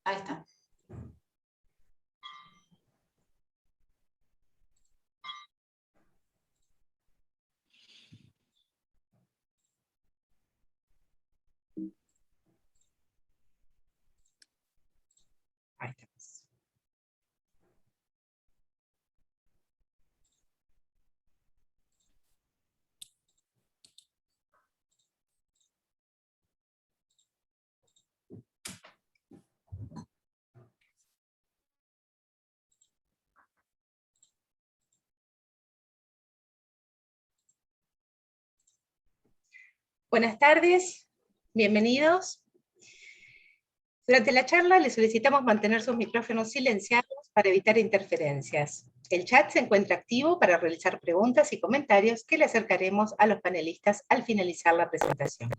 Ahí está. Ahí estamos. Buenas tardes, bienvenidos. Durante la charla les solicitamos mantener sus micrófonos silenciados para evitar interferencias. El chat se encuentra activo para realizar preguntas y comentarios que le acercaremos a los panelistas al finalizar la presentación.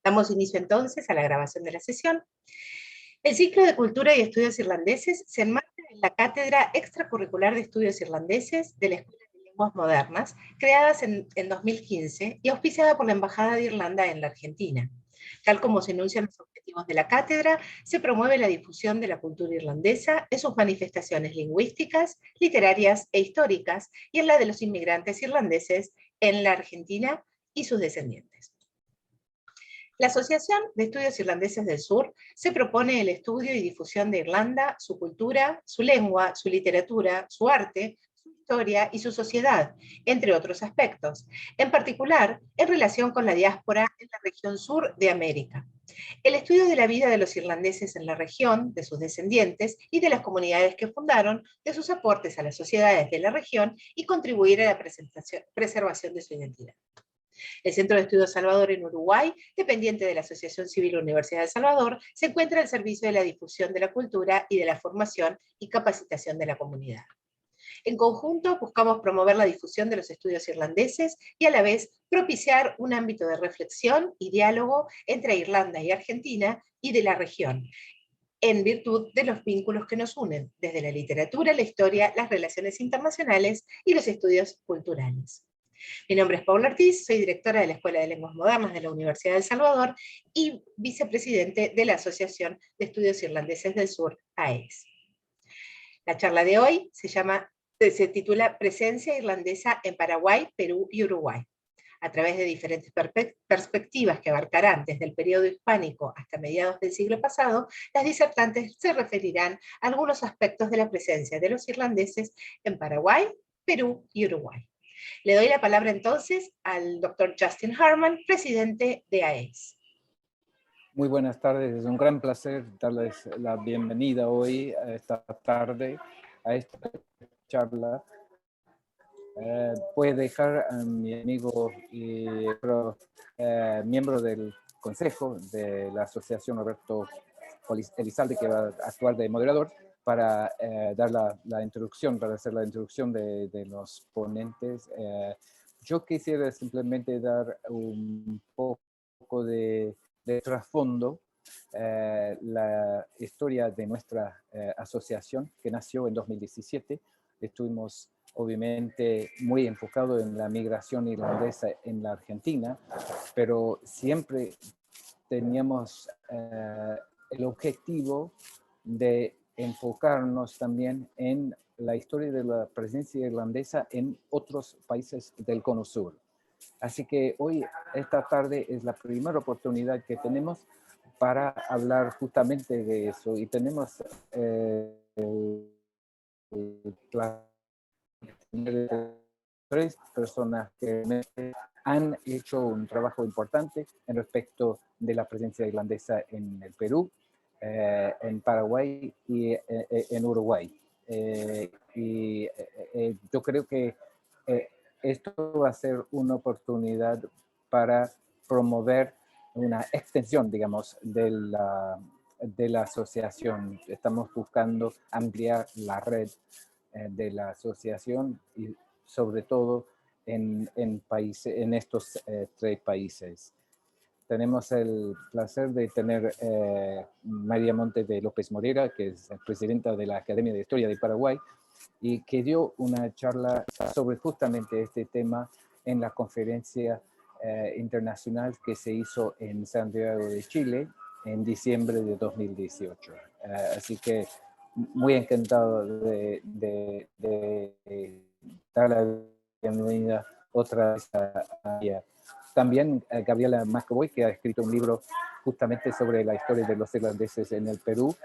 Damos inicio entonces a la grabación de la sesión. El ciclo de Cultura y Estudios Irlandeses se enmarca en la Cátedra Extracurricular de Estudios Irlandeses de la Escuela de Lenguas Modernas, creadas en 2015 y auspiciada por la Embajada de Irlanda en la Argentina. Tal como se enuncian los objetivos de la cátedra, se promueve la difusión de la cultura irlandesa en sus manifestaciones lingüísticas, literarias e históricas, y en la de los inmigrantes irlandeses en la Argentina y sus descendientes. La Asociación de Estudios Irlandeses del Sur se propone el estudio y difusión de Irlanda, su cultura, su lengua, su literatura, su arte, su historia y su sociedad, entre otros aspectos, en particular en relación con la diáspora en la región sur de América. El estudio de la vida de los irlandeses en la región, de sus descendientes y de las comunidades que fundaron, de sus aportes a las sociedades de la región y contribuir a la preservación de su identidad. El Centro de Estudios Salvador en Uruguay, dependiente de la Asociación Civil Universidad de El Salvador, se encuentra al servicio de la difusión de la cultura y de la formación y capacitación de la comunidad. En conjunto, buscamos promover la difusión de los estudios irlandeses y a la vez propiciar un ámbito de reflexión y diálogo entre Irlanda y Argentina y de la región, en virtud de los vínculos que nos unen, desde la literatura, la historia, las relaciones internacionales y los estudios culturales. Mi nombre es Paula Ortiz, soy directora de la Escuela de Lenguas Modernas de la Universidad de El Salvador y vicepresidente de la Asociación de Estudios Irlandeses del Sur, AES. La charla de hoy se titula Presencia irlandesa en Paraguay, Perú y Uruguay. A través de diferentes perspectivas que abarcarán desde el periodo hispánico hasta mediados del siglo pasado, las disertantes se referirán a algunos aspectos de la presencia de los irlandeses en Paraguay, Perú y Uruguay. Le doy la palabra entonces al doctor Justin Harman, presidente de AES. Muy buenas tardes, es un gran placer darles la bienvenida hoy, esta tarde, a esta charla. Voy a dejar a mi amigo y miembro del Consejo de la Asociación, Roberto Elizalde, que va a actuar de moderador, para dar la introducción, para hacer la introducción de los ponentes. Yo quisiera simplemente dar un poco de trasfondo, la historia de nuestra asociación, que nació en 2017. Estuvimos obviamente muy enfocados en la migración irlandesa en la Argentina, pero siempre teníamos el objetivo de enfocarnos también en la historia de la presencia irlandesa en otros países del Cono Sur. Así que hoy, esta tarde, es la primera oportunidad que tenemos para hablar justamente de eso. Y tenemos tres personas que han hecho un trabajo importante en respecto de la presencia irlandesa en el Perú, en Paraguay y en Uruguay. Yo creo que esto va a ser una oportunidad para promover una extensión, digamos, de la asociación. Estamos buscando ampliar la red de la asociación y sobre todo en estos tres países. Tenemos el placer de tener María Montes de López Morera, que es presidenta de la Academia de Historia de Paraguay, y que dio una charla sobre justamente este tema en la conferencia internacional que se hizo en Santiago de Chile en diciembre de 2018. Así que muy encantado de dar la bienvenida otra vez a ella. También Gabriela McAvoy, que ha escrito un libro justamente sobre la historia de los irlandeses en el Perú.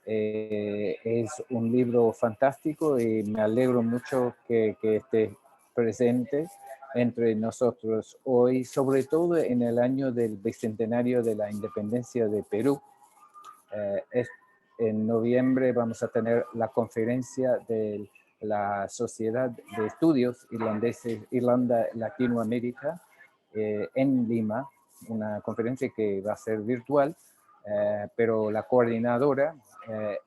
Es un libro fantástico y me alegro mucho que esté presente entre nosotros hoy, sobre todo en el año del bicentenario de la independencia de Perú. En noviembre vamos a tener la conferencia de la Sociedad de Estudios Irlandeses, Irlanda Latinoamérica, en Lima, una conferencia que va a ser virtual, pero la coordinadora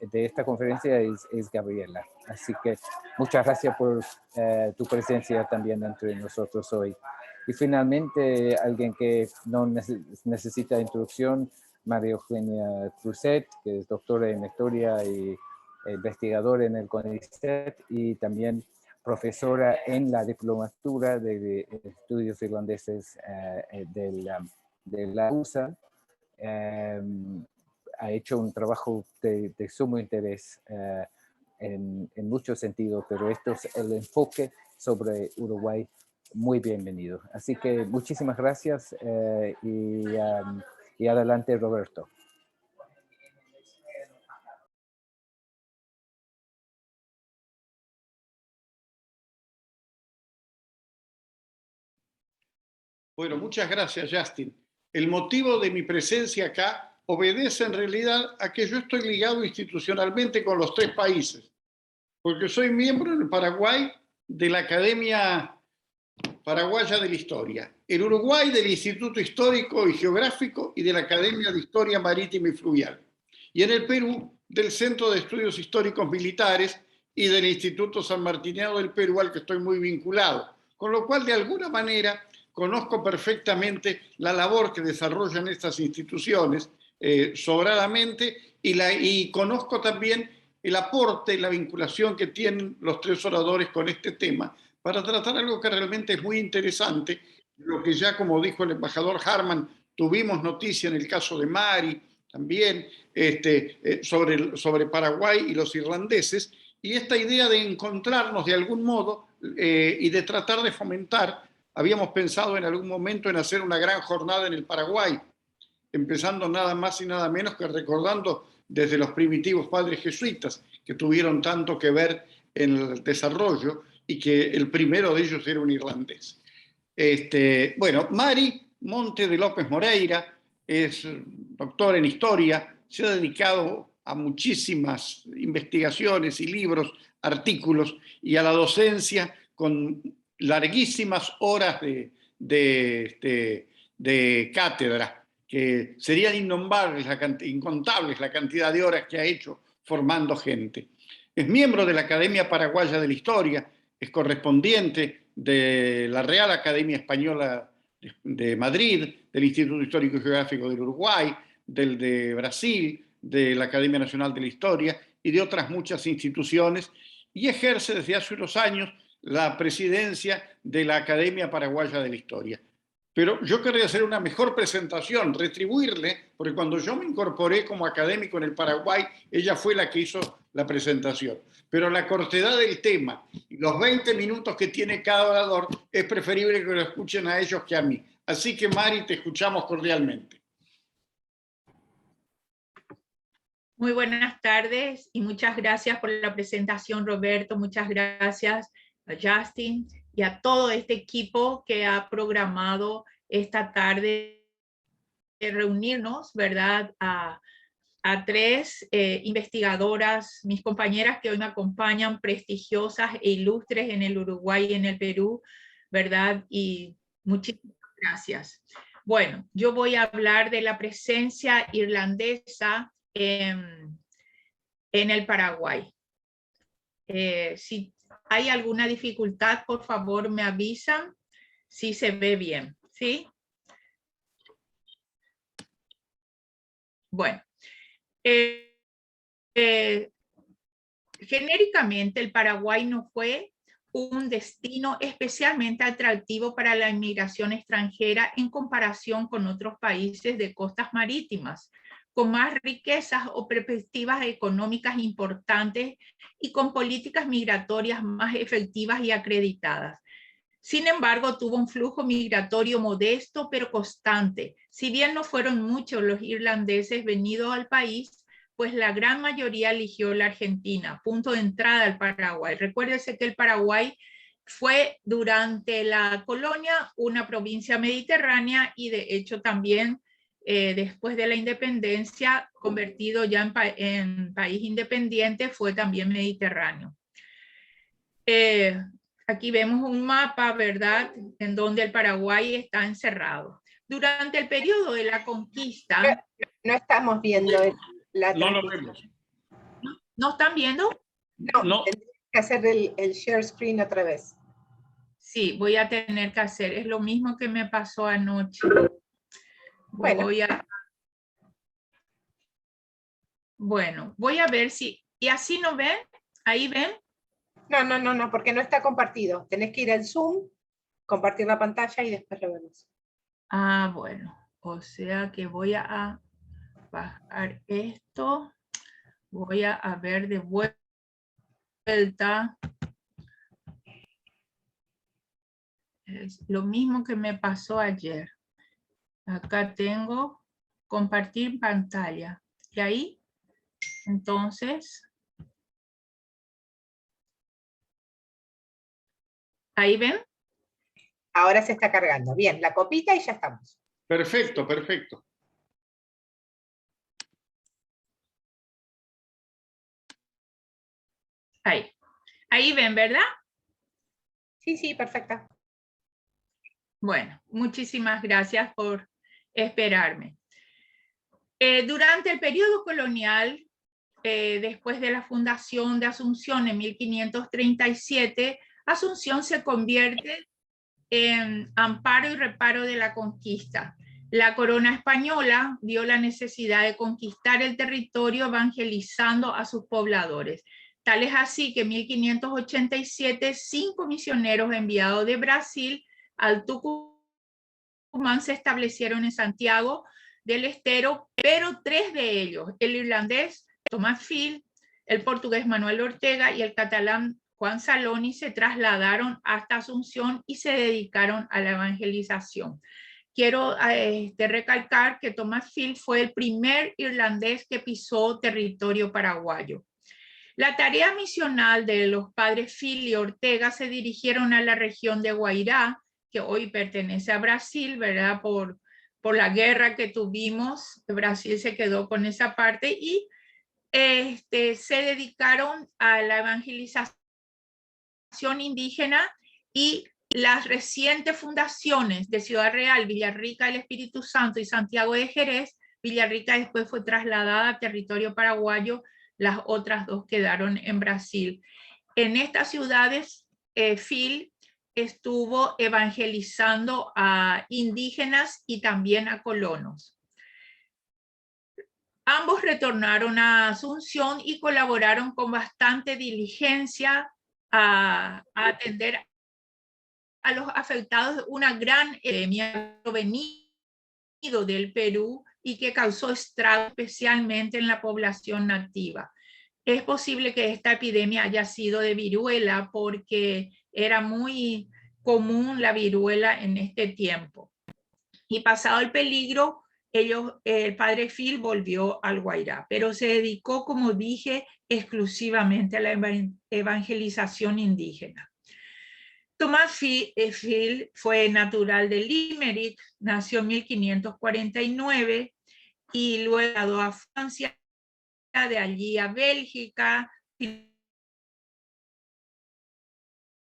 de esta conferencia es Gabriela. Así que muchas gracias por tu presencia también entre nosotros hoy. Y finalmente, alguien que no necesita introducción, María Eugenia Cruzet, que es doctora en historia y investigadora en el CONICET y también profesora en la diplomatura de estudios irlandeses de la USA. Ha hecho un trabajo de sumo interés en muchos sentidos, pero esto es el enfoque sobre Uruguay. Muy bienvenido. Así que muchísimas gracias y adelante, Roberto. Bueno, muchas gracias, Justin. El motivo de mi presencia acá obedece en realidad a que yo estoy ligado institucionalmente con los tres países, porque soy miembro en el Paraguay de la Academia Paraguaya de la Historia, en Uruguay del Instituto Histórico y Geográfico y de la Academia de Historia Marítima y Fluvial, y en el Perú del Centro de Estudios Históricos Militares y del Instituto San Martiniano del Perú, al que estoy muy vinculado, con lo cual de alguna manera conozco perfectamente la labor que desarrollan estas instituciones sobradamente y conozco también el aporte, la vinculación que tienen los tres oradores con este tema para tratar algo que realmente es muy interesante, lo que ya, como dijo el embajador Harman, tuvimos noticia en el caso de Mari, también sobre Paraguay y los irlandeses, y esta idea de encontrarnos de algún modo y de tratar de fomentar. Habíamos pensado en algún momento en hacer una gran jornada en el Paraguay, empezando nada más y nada menos que recordando desde los primitivos padres jesuitas, que tuvieron tanto que ver en el desarrollo y que el primero de ellos era un irlandés. Bueno, Mari Monte de López Moreira es doctora en historia, se ha dedicado a muchísimas investigaciones y libros, artículos y a la docencia con larguísimas horas de cátedra, que serían incontables la cantidad de horas que ha hecho formando gente. Es miembro de la Academia Paraguaya de la Historia, es correspondiente de la Real Academia Española de Madrid, del Instituto Histórico y Geográfico del Uruguay, del de Brasil, de la Academia Nacional de la Historia y de otras muchas instituciones, y ejerce desde hace unos años la presidencia de la Academia Paraguaya de la Historia. Pero yo querría hacer una mejor presentación, retribuirle, porque cuando yo me incorporé como académico en el Paraguay, ella fue la que hizo la presentación. Pero la cortedad del tema y los 20 minutos que tiene cada orador, es preferible que lo escuchen a ellos que a mí. Así que, Mari, te escuchamos cordialmente. Muy buenas tardes y muchas gracias por la presentación, Roberto. Muchas gracias a Justin y a todo este equipo que ha programado esta tarde de reunirnos, ¿verdad? A tres investigadoras, mis compañeras que hoy me acompañan, prestigiosas e ilustres en el Uruguay y en el Perú, ¿verdad? Y muchísimas gracias. Bueno, yo voy a hablar de la presencia irlandesa en el Paraguay. Si hay alguna dificultad, por favor me avisan si se ve bien, ¿sí? Bueno, genéricamente el Paraguay no fue un destino especialmente atractivo para la inmigración extranjera en comparación con otros países de costas marítimas, con más riquezas o perspectivas económicas importantes y con políticas migratorias más efectivas y acreditadas. Sin embargo, tuvo un flujo migratorio modesto pero constante. Si bien no fueron muchos los irlandeses venidos al país, pues la gran mayoría eligió la Argentina, punto de entrada al Paraguay. Recuérdese que el Paraguay fue durante la colonia una provincia mediterránea y de hecho también después de la independencia, convertido ya en país independiente, fue también mediterráneo. Aquí vemos un mapa, ¿verdad?, en donde el Paraguay está encerrado. Durante el periodo de la conquista... No estamos viendo la No lo transmisión. vemos. ¿No están viendo? No. Tendrías que hacer el share screen otra vez. Sí, voy a tener que hacer. Es lo mismo que me pasó anoche. Bueno. Voy a ver si... ¿Y así no ven? ¿Ahí ven? No, porque no está compartido. Tenés que ir al Zoom, compartir la pantalla y después lo vemos. Ah, bueno. O sea que voy a bajar esto. Voy a ver de vuelta. Es lo mismo que me pasó ayer. Acá tengo compartir pantalla. Y ahí, entonces, ¿ahí ven? Ahora se está cargando. Bien, la copita y ya estamos. Perfecto, perfecto. Ahí. Ahí ven, ¿verdad? Sí, perfecta. Bueno, muchísimas gracias por esperarme. Durante el periodo colonial, después de la fundación de Asunción en 1537, Asunción se convierte en amparo y reparo de la conquista. La corona española vio la necesidad de conquistar el territorio evangelizando a sus pobladores. Tal es así que en 1587, 5 misioneros enviados de Brasil al Tucumán se establecieron en Santiago del Estero, pero 3 de ellos, el irlandés Tomás Field, el portugués Manuel Ortega y el catalán Juan Saloni, se trasladaron hasta Asunción y se dedicaron a la evangelización. Quiero recalcar que Tomás Field fue el primer irlandés que pisó territorio paraguayo. La tarea misional de los padres Field y Ortega se dirigieron a la región de Guairá, que hoy pertenece a Brasil, ¿verdad? Por la guerra que tuvimos, Brasil se quedó con esa parte y se dedicaron a la evangelización indígena y las recientes fundaciones de Ciudad Real, Villarrica del Espíritu Santo y Santiago de Jerez. Villarrica después fue trasladada a territorio paraguayo, las otras 2 quedaron en Brasil. En estas ciudades, Phil estuvo evangelizando a indígenas y también a colonos. Ambos retornaron a Asunción y colaboraron con bastante diligencia a atender a los afectados de una gran epidemia venido del Perú y que causó estragos especialmente en la población nativa. Es posible que esta epidemia haya sido de viruela porque era muy común la viruela en este tiempo. Y pasado el peligro, el padre Phil volvió al Guairá, pero se dedicó, como dije, exclusivamente a la evangelización indígena. Tomás Phil fue natural de Limerick, nació en 1549 y luego a Francia, de allí a Bélgica,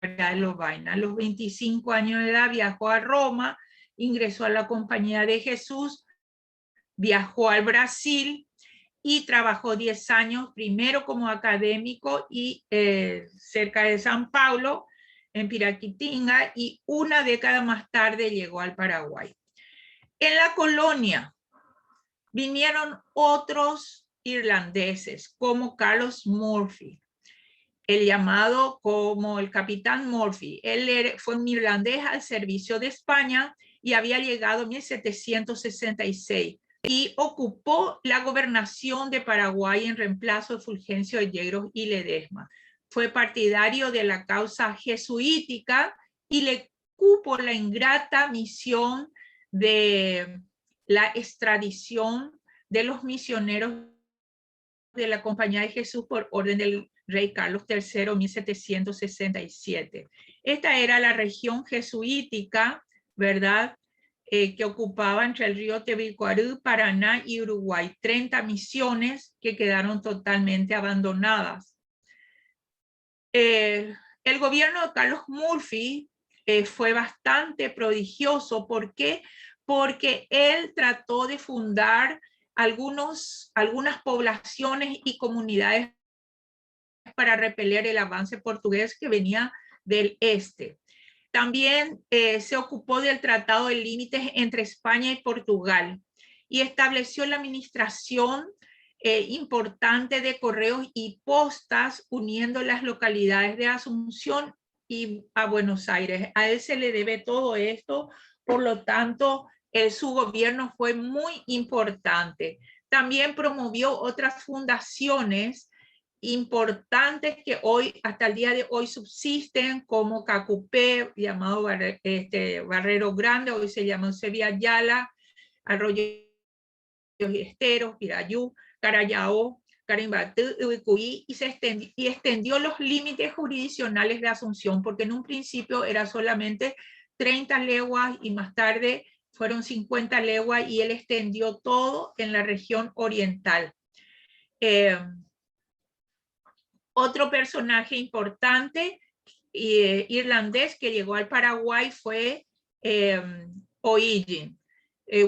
a los 25 años de edad viajó a Roma, ingresó a la Compañía de Jesús, viajó al Brasil y trabajó 10 años, primero como académico y cerca de San Paulo, en Piraquitinga, y una década más tarde llegó al Paraguay. En la colonia vinieron otros irlandeses, como Carlos Murphy, el llamado como el capitán Murphy. Él fue un irlandés al servicio de España y había llegado en 1766. y ocupó la gobernación de Paraguay en reemplazo de Fulgencio de Yegros y Ledesma. Fue partidario de la causa jesuítica y le cupo la ingrata misión de la extradición de los misioneros de la Compañía de Jesús por orden del rey Carlos III, 1767. Esta era la región jesuítica, ¿verdad?, que ocupaba entre el río Tebicuarú, Paraná y Uruguay, 30 misiones que quedaron totalmente abandonadas. El gobierno de Carlos Murphy fue bastante prodigioso. ¿Por qué? Porque él trató de fundar algunas poblaciones y comunidades para repeler el avance portugués que venía del este. También se ocupó del Tratado de Límites entre España y Portugal y estableció la administración importante de correos y postas uniendo las localidades de Asunción y a Buenos Aires. A él se le debe todo esto, por lo tanto, su gobierno fue muy importante. También promovió otras fundaciones importantes que hoy, hasta el día de hoy, subsisten, como Cacupé, llamado Barrero Grande, hoy se llama Eusebio Ayala, Arroyo Esteros, Pirayú, Carayao, Carimbatú, Ubicuí, y extendió los límites jurisdiccionales de Asunción, porque en un principio era solamente 30 leguas y más tarde fueron 50 leguas, y él extendió todo en la región oriental. Otro personaje importante irlandés que llegó al Paraguay fue O'Higgins.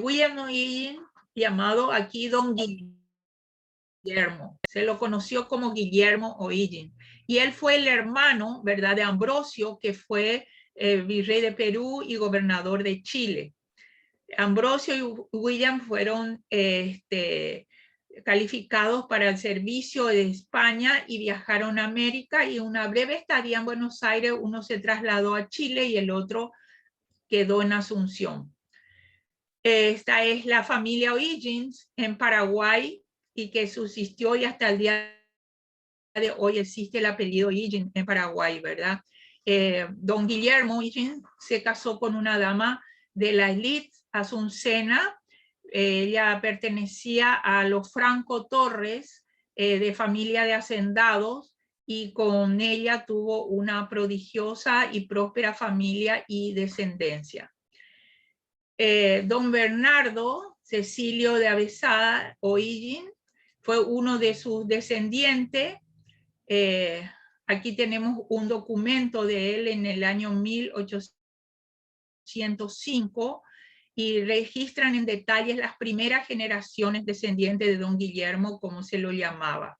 William O'Higgins, llamado aquí Don Guillermo. Se lo conoció como Guillermo O'Higgins. Y él fue el hermano, ¿verdad?, de Ambrosio, que fue virrey de Perú y gobernador de Chile. Ambrosio y William fueron calificados para el servicio de España y viajaron a América, y una breve estadía en Buenos Aires, uno se trasladó a Chile y el otro quedó en Asunción. Esta es la familia O'Higgins en Paraguay y que subsistió, y hasta el día de hoy existe el apellido O'Higgins en Paraguay, ¿verdad? Don Guillermo O'Higgins se casó con una dama de la élite asuncena. Ella pertenecía a los Franco Torres, de familia de hacendados, y con ella tuvo una prodigiosa y próspera familia y descendencia. Don Bernardo Cecilio de Avesada O'Higgins fue uno de sus descendientes. Aquí tenemos un documento de él en el año 1805, y registran en detalles las primeras generaciones descendientes de don Guillermo, como se lo llamaba.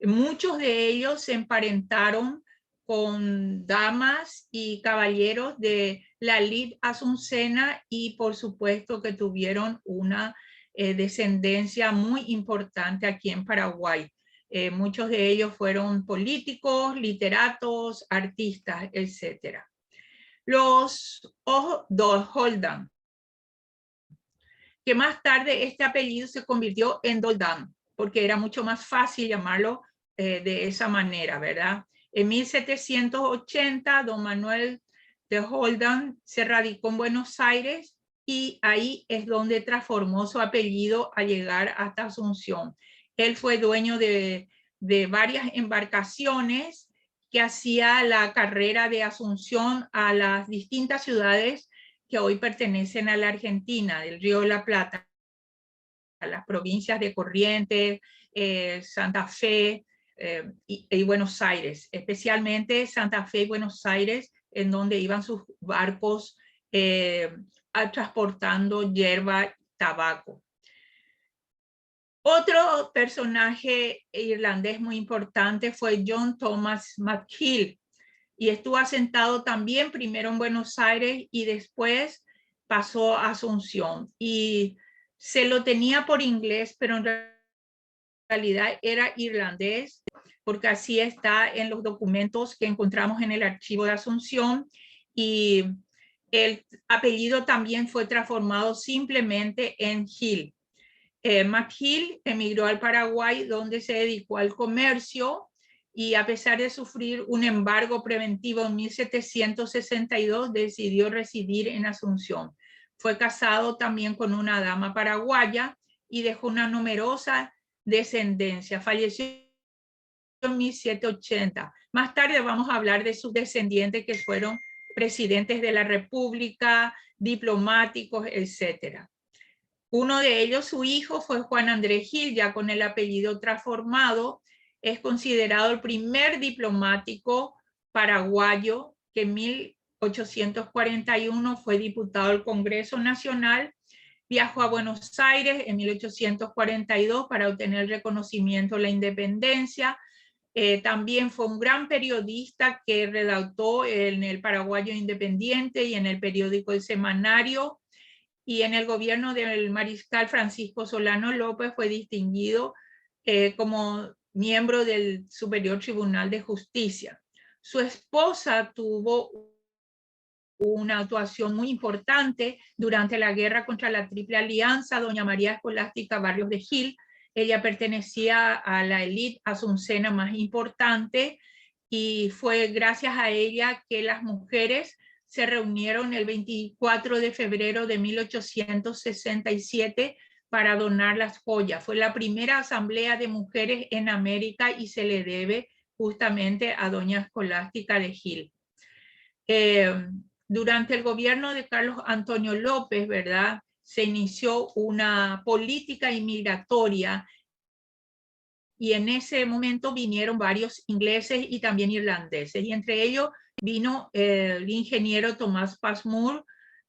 Muchos de ellos se emparentaron con damas y caballeros de la élite asuncena, y por supuesto que tuvieron una descendencia muy importante aquí en Paraguay. Muchos de ellos fueron políticos, literatos, artistas, etc. Los Holdan, que más tarde este apellido se convirtió en Doldán, porque era mucho más fácil llamarlo de esa manera, ¿verdad? En 1780, don Manuel de Holdan se radicó en Buenos Aires, y ahí es donde transformó su apellido a llegar hasta Asunción. Él fue dueño de varias embarcaciones que hacía la carrera de Asunción a las distintas ciudades que hoy pertenecen a la Argentina, del Río de la Plata, a las provincias de Corrientes, Santa Fe y Buenos Aires, especialmente Santa Fe y Buenos Aires, en donde iban sus barcos transportando hierba y tabaco. Otro personaje irlandés muy importante fue John Thomas McGill, y estuvo asentado también primero en Buenos Aires y después pasó a Asunción. Y se lo tenía por inglés, pero en realidad era irlandés, porque así está en los documentos que encontramos en el archivo de Asunción, y el apellido también fue transformado simplemente en Hill. McGill emigró al Paraguay, donde se dedicó al comercio, y a pesar de sufrir un embargo preventivo en 1762, decidió residir en Asunción. Fue casado también con una dama paraguaya y dejó una numerosa descendencia. Falleció en 1780. Más tarde vamos a hablar de sus descendientes, que fueron presidentes de la República, diplomáticos, etc. Uno de ellos, su hijo, fue Juan Andrés Gil, ya con el apellido transformado. Es considerado el primer diplomático paraguayo que en 1841 fue diputado al Congreso Nacional. Viajó a Buenos Aires en 1842 para obtener el reconocimiento de la independencia. También fue un gran periodista que redactó en el Paraguayo Independiente y en el periódico El Semanario. Y en el gobierno del mariscal Francisco Solano López fue distinguido como miembro del Superior Tribunal de Justicia. Su esposa tuvo una actuación muy importante durante la guerra contra la Triple Alianza, doña María Escolástica Barrios de Gil. Ella pertenecía a la élite asuncena más importante, y fue gracias a ella que las mujeres se reunieron el 24 de febrero de 1867 para donar las joyas. Fue la primera asamblea de mujeres en América y se le debe justamente a doña Escolástica de Gil. Durante el gobierno de Carlos Antonio López, ¿verdad?, se inició una política inmigratoria, y en ese momento vinieron varios ingleses y también irlandeses, y entre ellos vino el ingeniero Thomas Passmore,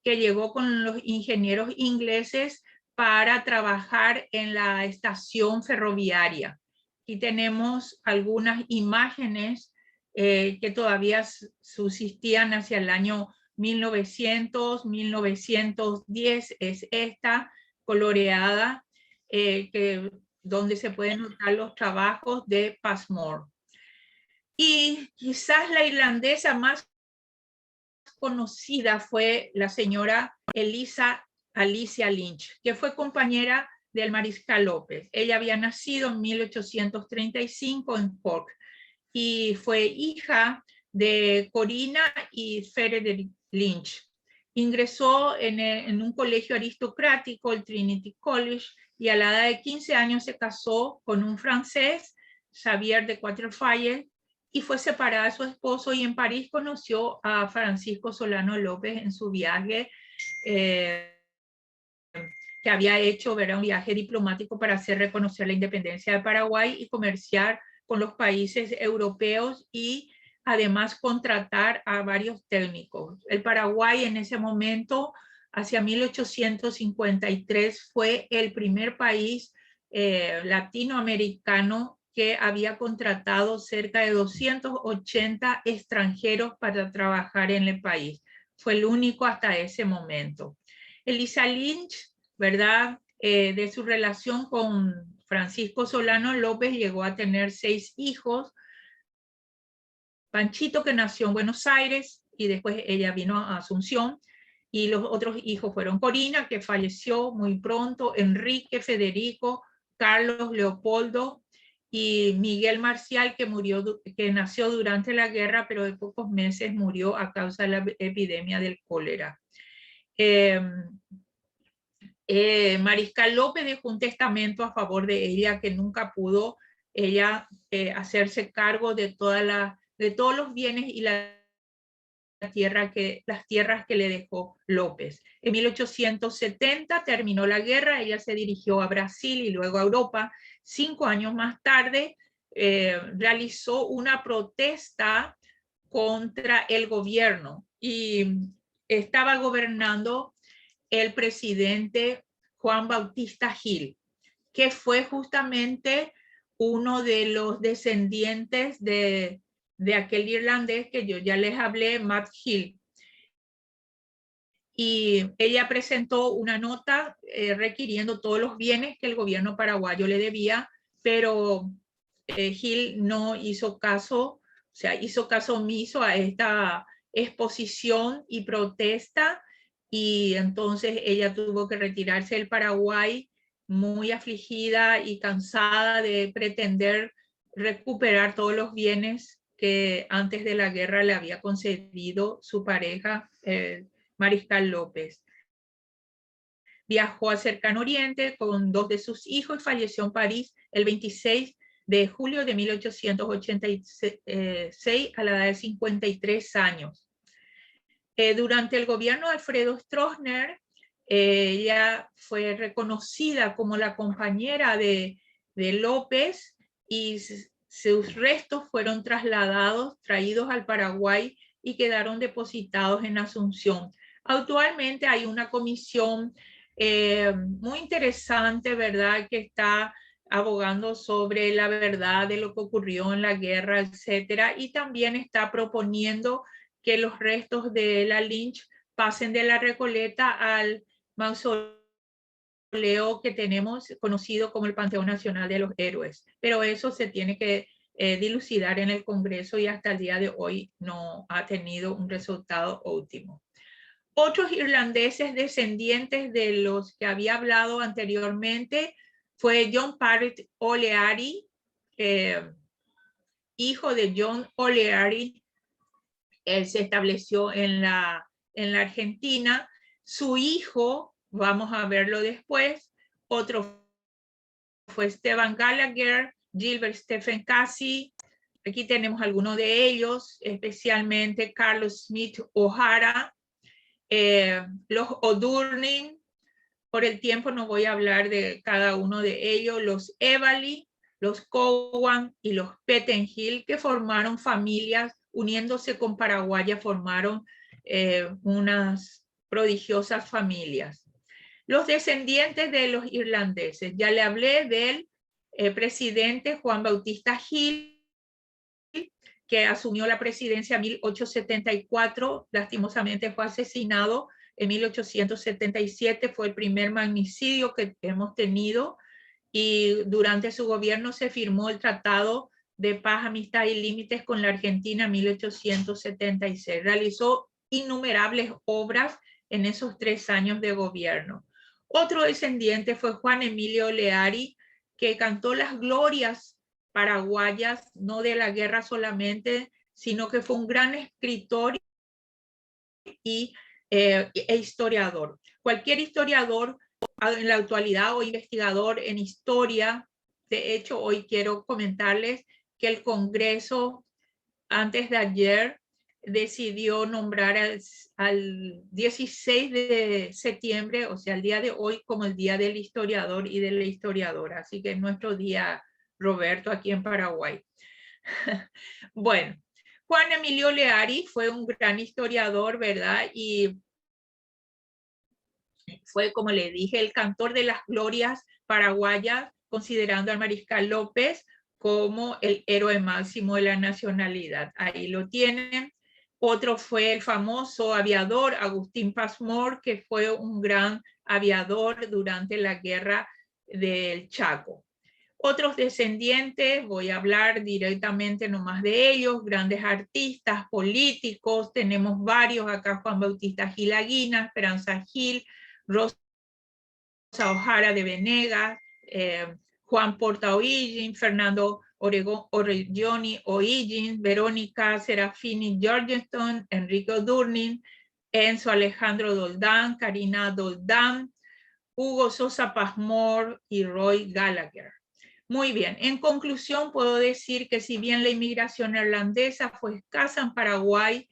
que llegó con los ingenieros ingleses para trabajar en la estación ferroviaria. Aquí tenemos algunas imágenes que todavía subsistían hacia el año 1900, 1910, es esta coloreada, donde se pueden notar los trabajos de Passmore. Y quizás la irlandesa más conocida fue la señora Alicia Lynch, que fue compañera del mariscal López. Ella había nacido en 1835 en Cork y fue hija de Corina y Frederick Lynch. Ingresó en un colegio aristocrático, el Trinity College, y a la edad de 15 años se casó con un francés, Xavier de Quatrefages, y fue separada de su esposo, y en París conoció a Francisco Solano López en su viaje que había hecho, ¿verdad?, un viaje diplomático para hacer reconocer la independencia de Paraguay y comerciar con los países europeos, y además contratar a varios técnicos. El Paraguay en ese momento, hacia 1853, fue el primer país latinoamericano que había contratado cerca de 280 extranjeros para trabajar en el país. Fue el único hasta ese momento. Elisa Lynch, ¿verdad?, de su relación con Francisco Solano López, llegó a tener 6 hijos. Panchito, que nació en Buenos Aires, y después ella vino a Asunción, y los otros hijos fueron Corina, que falleció muy pronto, Enrique, Federico, Carlos, Leopoldo, y Miguel Marcial, que nació durante la guerra, pero de pocos meses murió a causa de la epidemia del cólera. Mariscal López dejó un testamento a favor de ella, que nunca pudo ella hacerse cargo de todos los bienes y las tierras que le dejó López. En 1870 terminó la guerra, ella se dirigió a Brasil y luego a Europa. 5 años más tarde realizó una protesta contra el gobierno, y estaba gobernando el presidente Juan Bautista Gil, que fue justamente uno de los descendientes de aquel irlandés que yo ya les hablé, Matt Gil. Y ella presentó una nota requiriendo todos los bienes que el gobierno paraguayo le debía, pero Gil no hizo caso, o sea, hizo caso omiso a esta exposición y protesta, y entonces ella tuvo que retirarse del Paraguay muy afligida y cansada de pretender recuperar todos los bienes que antes de la guerra le había concedido su pareja, Mariscal López. Viajó al Cercano Oriente con 2 de sus hijos y falleció en París el 26 de julio de 1886 a la edad de 53 años. Durante el gobierno de Alfredo Stroessner, ella fue reconocida como la compañera de López y sus restos fueron traídos al Paraguay y quedaron depositados en Asunción. Actualmente hay una comisión muy interesante, ¿verdad?, que está abogando sobre la verdad de lo que ocurrió en la guerra, etcétera, y también está proponiendo que los restos de la Lynch pasen de la Recoleta al mausoleo que tenemos conocido como el Panteón Nacional de los Héroes. Pero eso se tiene que dilucidar en el Congreso y hasta el día de hoy no ha tenido un resultado óptimo. Otros irlandeses descendientes de los que había hablado anteriormente fue John Parrott O'Leary, hijo de John O'Leary. Él se estableció en la Argentina. Su hijo, vamos a verlo después, otro fue Stephen Gallagher, Gilbert Stephen Casey. Aquí tenemos algunos de ellos, especialmente Carlos Smith O'Hara, los O'Durning. Por el tiempo no voy a hablar de cada uno de ellos, los Evally, los Cowan y los Pettengill, que formaron familias, uniéndose con Paraguaya, formaron unas prodigiosas familias. Los descendientes de los irlandeses, ya le hablé del presidente Juan Bautista Gil, que asumió la presidencia en 1874, lastimosamente fue asesinado en 1877, fue el primer magnicidio que hemos tenido, y durante su gobierno se firmó el Tratado de Paz, Amistad y Límites con la Argentina en 1876. Realizó innumerables obras en esos 3 años de gobierno. Otro descendiente fue Juan Emilio O'Leary, que cantó las glorias paraguayas, no de la guerra solamente, sino que fue un gran escritor e historiador. Cualquier historiador en la actualidad o investigador en historia, de hecho hoy quiero comentarles que el Congreso antes de ayer decidió nombrar al 16 de septiembre, o sea, el día de hoy, como el Día del Historiador y de la Historiadora. Así que es nuestro día, Roberto, aquí en Paraguay. Bueno, Juan Emilio O'Leary fue un gran historiador, ¿verdad? Y fue, como le dije, el cantor de las glorias paraguayas, considerando al Mariscal López como el héroe máximo de la nacionalidad. Ahí lo tienen. Otro fue el famoso aviador Agustín Passmore, que fue un gran aviador durante la guerra del Chaco. Otros descendientes, voy a hablar directamente nomás de ellos, grandes artistas, políticos, tenemos varios acá: Juan Bautista Gil Aguina, Esperanza Gil, Rosa O'Hara de Venegas, Juan Porta O'Higgins, Fernando Orelloni O'Higgins, Verónica Serafini Georgetown, Enrique O'Durning, Enzo Alejandro Doldán, Karina Doldán, Hugo Sosa Passmore y Roy Gallagher. Muy bien, en conclusión puedo decir que si bien la inmigración irlandesa fue escasa en Paraguay,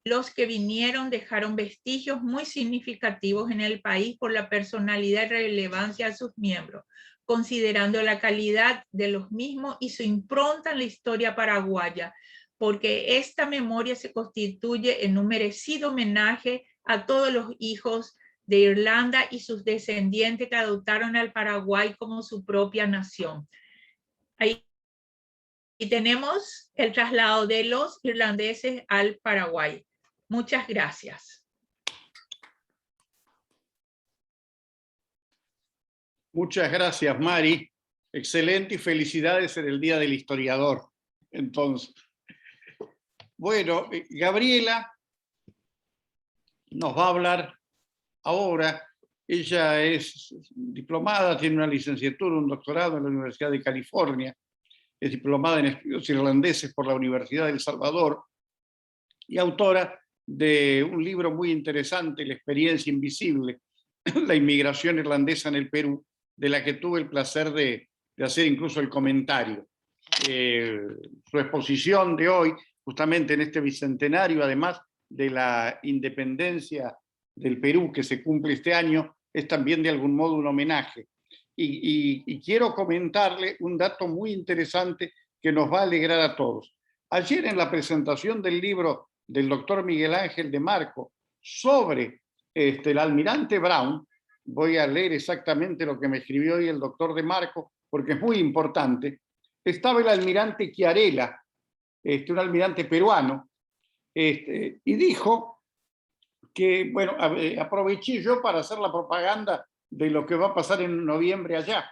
los que vinieron dejaron vestigios muy significativos en el país por la personalidad y relevancia de sus miembros, considerando la calidad de los mismos y su impronta en la historia paraguaya, porque esta memoria se constituye en un merecido homenaje a todos los hijos de Irlanda y sus descendientes que adoptaron al Paraguay como su propia nación. Ahí tenemos el traslado de los irlandeses al Paraguay. Muchas gracias. Muchas gracias, Mari. Excelente y felicidades en el Día del Historiador. Entonces, bueno, Gabriela nos va a hablar ahora Ella es diplomada, tiene una licenciatura, un doctorado en la Universidad de California, es diplomada en estudios irlandeses por la Universidad de El Salvador y autora de un libro muy interesante, La experiencia invisible, la inmigración irlandesa en el Perú, de la que tuve el placer de hacer incluso el comentario. Su exposición de hoy, justamente en este bicentenario, además de la independencia del Perú que se cumple este año, es también de algún modo un homenaje. Y quiero comentarle un dato muy interesante que nos va a alegrar a todos. Ayer en la presentación del libro del doctor Miguel Ángel de Marco sobre el almirante Brown, voy a leer exactamente lo que me escribió hoy el doctor de Marco, porque es muy importante, estaba el almirante Chiarella, un almirante peruano, y dijo que, bueno, aproveché yo para hacer la propaganda de lo que va a pasar en noviembre allá.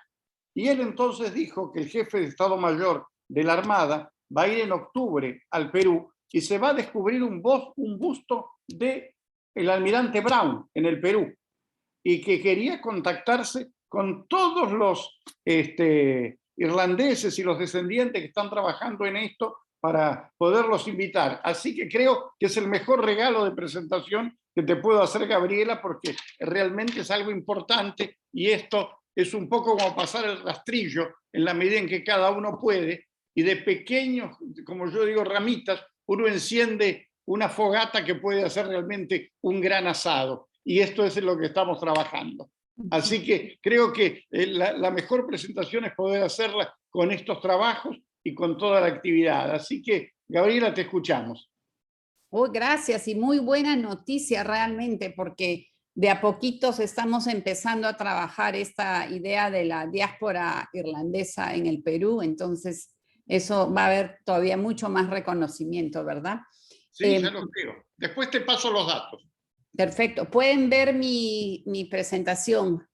Y él entonces dijo que el jefe de Estado Mayor de la Armada va a ir en octubre al Perú y se va a descubrir un busto del almirante Brown en el Perú, y que quería contactarse con todos los irlandeses y los descendientes que están trabajando en esto para poderlos invitar. Así que creo que es el mejor regalo de presentación que te puedo hacer, Gabriela, porque realmente es algo importante y esto es un poco como pasar el rastrillo en la medida en que cada uno puede, y de pequeños, como yo digo, ramitas, uno enciende una fogata que puede hacer realmente un gran asado. Y esto es en lo que estamos trabajando. Así que creo que la mejor presentación es poder hacerla con estos trabajos y con toda la actividad. Así que, Gabriela, te escuchamos. Oh, gracias, y muy buena noticia realmente, porque de a poquitos estamos empezando a trabajar esta idea de la diáspora irlandesa en el Perú, entonces eso va a haber todavía mucho más reconocimiento, ¿verdad? Sí, ya lo creo. Después te paso los datos. Perfecto. ¿Pueden ver mi presentación?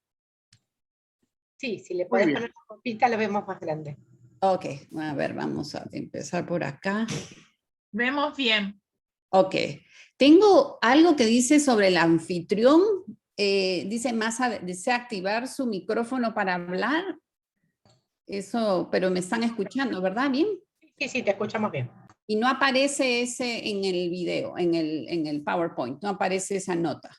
Sí, si le puedes poner la copita, lo vemos más grande. Ok, a ver, vamos a empezar por acá. Vemos bien. Ok. Tengo algo que dice sobre el anfitrión. Dice desea activar su micrófono para hablar. Eso, pero me están escuchando, ¿verdad? ¿Bien? Sí, te escuchamos bien. Y no aparece ese en el video, en el PowerPoint, no aparece esa nota.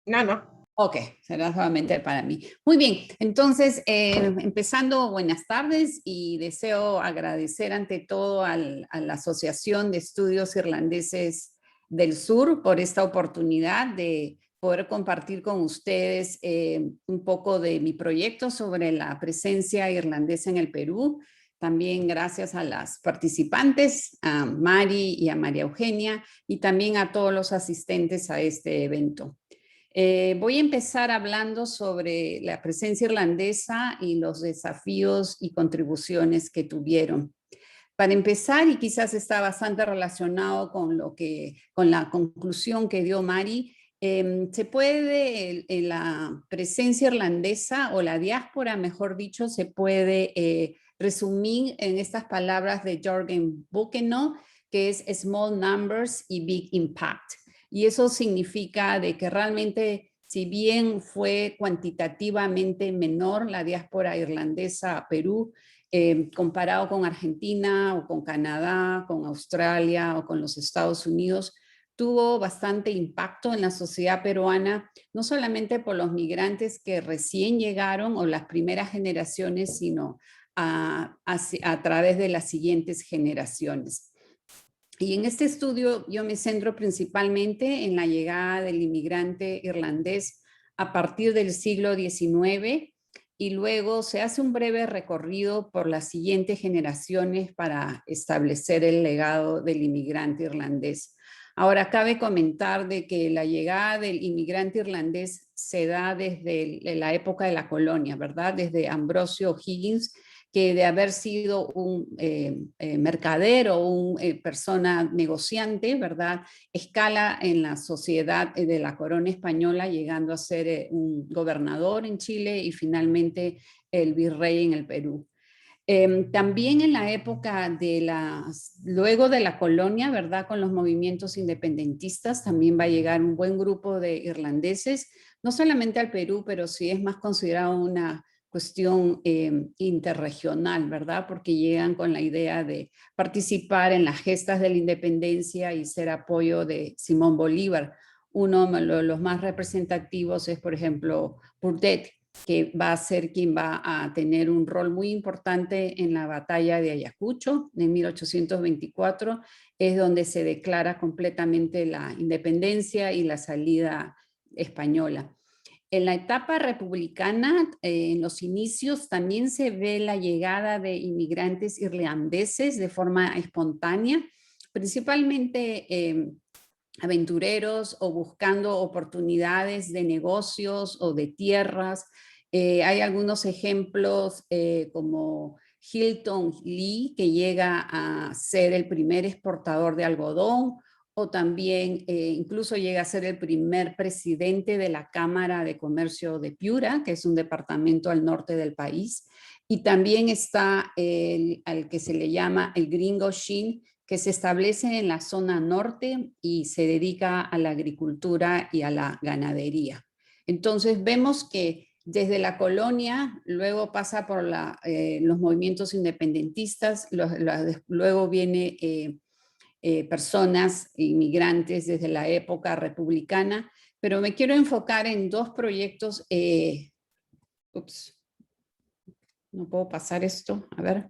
No. Ok, será solamente para mí. Muy bien, entonces, empezando, buenas tardes, y deseo agradecer ante todo a la Asociación de Estudios Irlandeses del Sur por esta oportunidad de poder compartir con ustedes un poco de mi proyecto sobre la presencia irlandesa en el Perú. También gracias a las participantes, a Mari y a María Eugenia, y también a todos los asistentes a este evento. Voy a empezar hablando sobre la presencia irlandesa y los desafíos y contribuciones que tuvieron. Para empezar, y quizás está bastante relacionado con la conclusión que dio Mari, se puede, la presencia irlandesa o la diáspora, mejor dicho, se puede resumir en estas palabras de Jørgen Buchenau, que es small numbers y big impact. Y eso significa de que realmente, si bien fue cuantitativamente menor la diáspora irlandesa a Perú, comparado con Argentina o con Canadá, con Australia o con los Estados Unidos, tuvo bastante impacto en la sociedad peruana, no solamente por los migrantes que recién llegaron o las primeras generaciones, sino a través de las siguientes generaciones. Y en este estudio yo me centro principalmente en la llegada del inmigrante irlandés a partir del siglo XIX, y luego se hace un breve recorrido por las siguientes generaciones para establecer el legado del inmigrante irlandés. Ahora, cabe comentar de que la llegada del inmigrante irlandés se da desde la época de la colonia, ¿verdad? Desde Ambrosio O'Higgins, que de haber sido un mercader o una persona negociante, ¿verdad?, escala en la sociedad de la corona española, llegando a ser un gobernador en Chile y finalmente el virrey en el Perú. También en la época luego de la colonia, ¿verdad? Con los movimientos independentistas, también va a llegar un buen grupo de irlandeses, no solamente al Perú, pero sí es más considerado una cuestión interregional, ¿verdad? Porque llegan con la idea de participar en las gestas de la independencia y ser apoyo de Simón Bolívar. Uno de los más representativos es, por ejemplo, Burdett, que va a ser quien va a tener un rol muy importante en la batalla de Ayacucho en 1824, es donde se declara completamente la independencia y la salida española. En la etapa republicana, en los inicios, también se ve la llegada de inmigrantes irlandeses de forma espontánea, principalmente aventureros o buscando oportunidades de negocios o de tierras. Hay algunos ejemplos como Hilton Lee, que llega a ser el primer exportador de algodón, o también incluso llega a ser el primer presidente de la Cámara de Comercio de Piura, que es un departamento al norte del país. Y también está al que se le llama el gringo Sheen, que se establece en la zona norte y se dedica a la agricultura y a la ganadería. Entonces vemos que desde la colonia, luego pasa por los movimientos independentistas, luego viene personas inmigrantes desde la época republicana, pero me quiero enfocar en dos proyectos. Ups, no puedo pasar esto, a ver.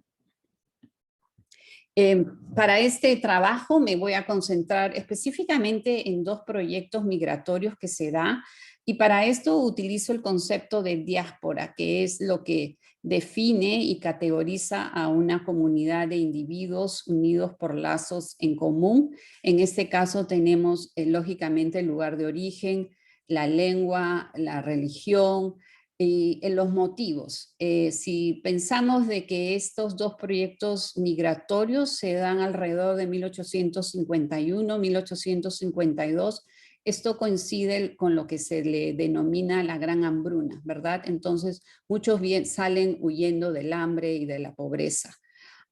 Para este trabajo me voy a concentrar específicamente en dos proyectos migratorios que se da, y para esto utilizo el concepto de diáspora, que es lo que define y categoriza a una comunidad de individuos unidos por lazos en común. En este caso tenemos lógicamente el lugar de origen, la lengua, la religión, y en los motivos. Si pensamos de que estos dos proyectos migratorios se dan alrededor de 1851, 1852, esto coincide con lo que se le denomina la Gran Hambruna, ¿verdad? Entonces, muchos salen huyendo del hambre y de la pobreza.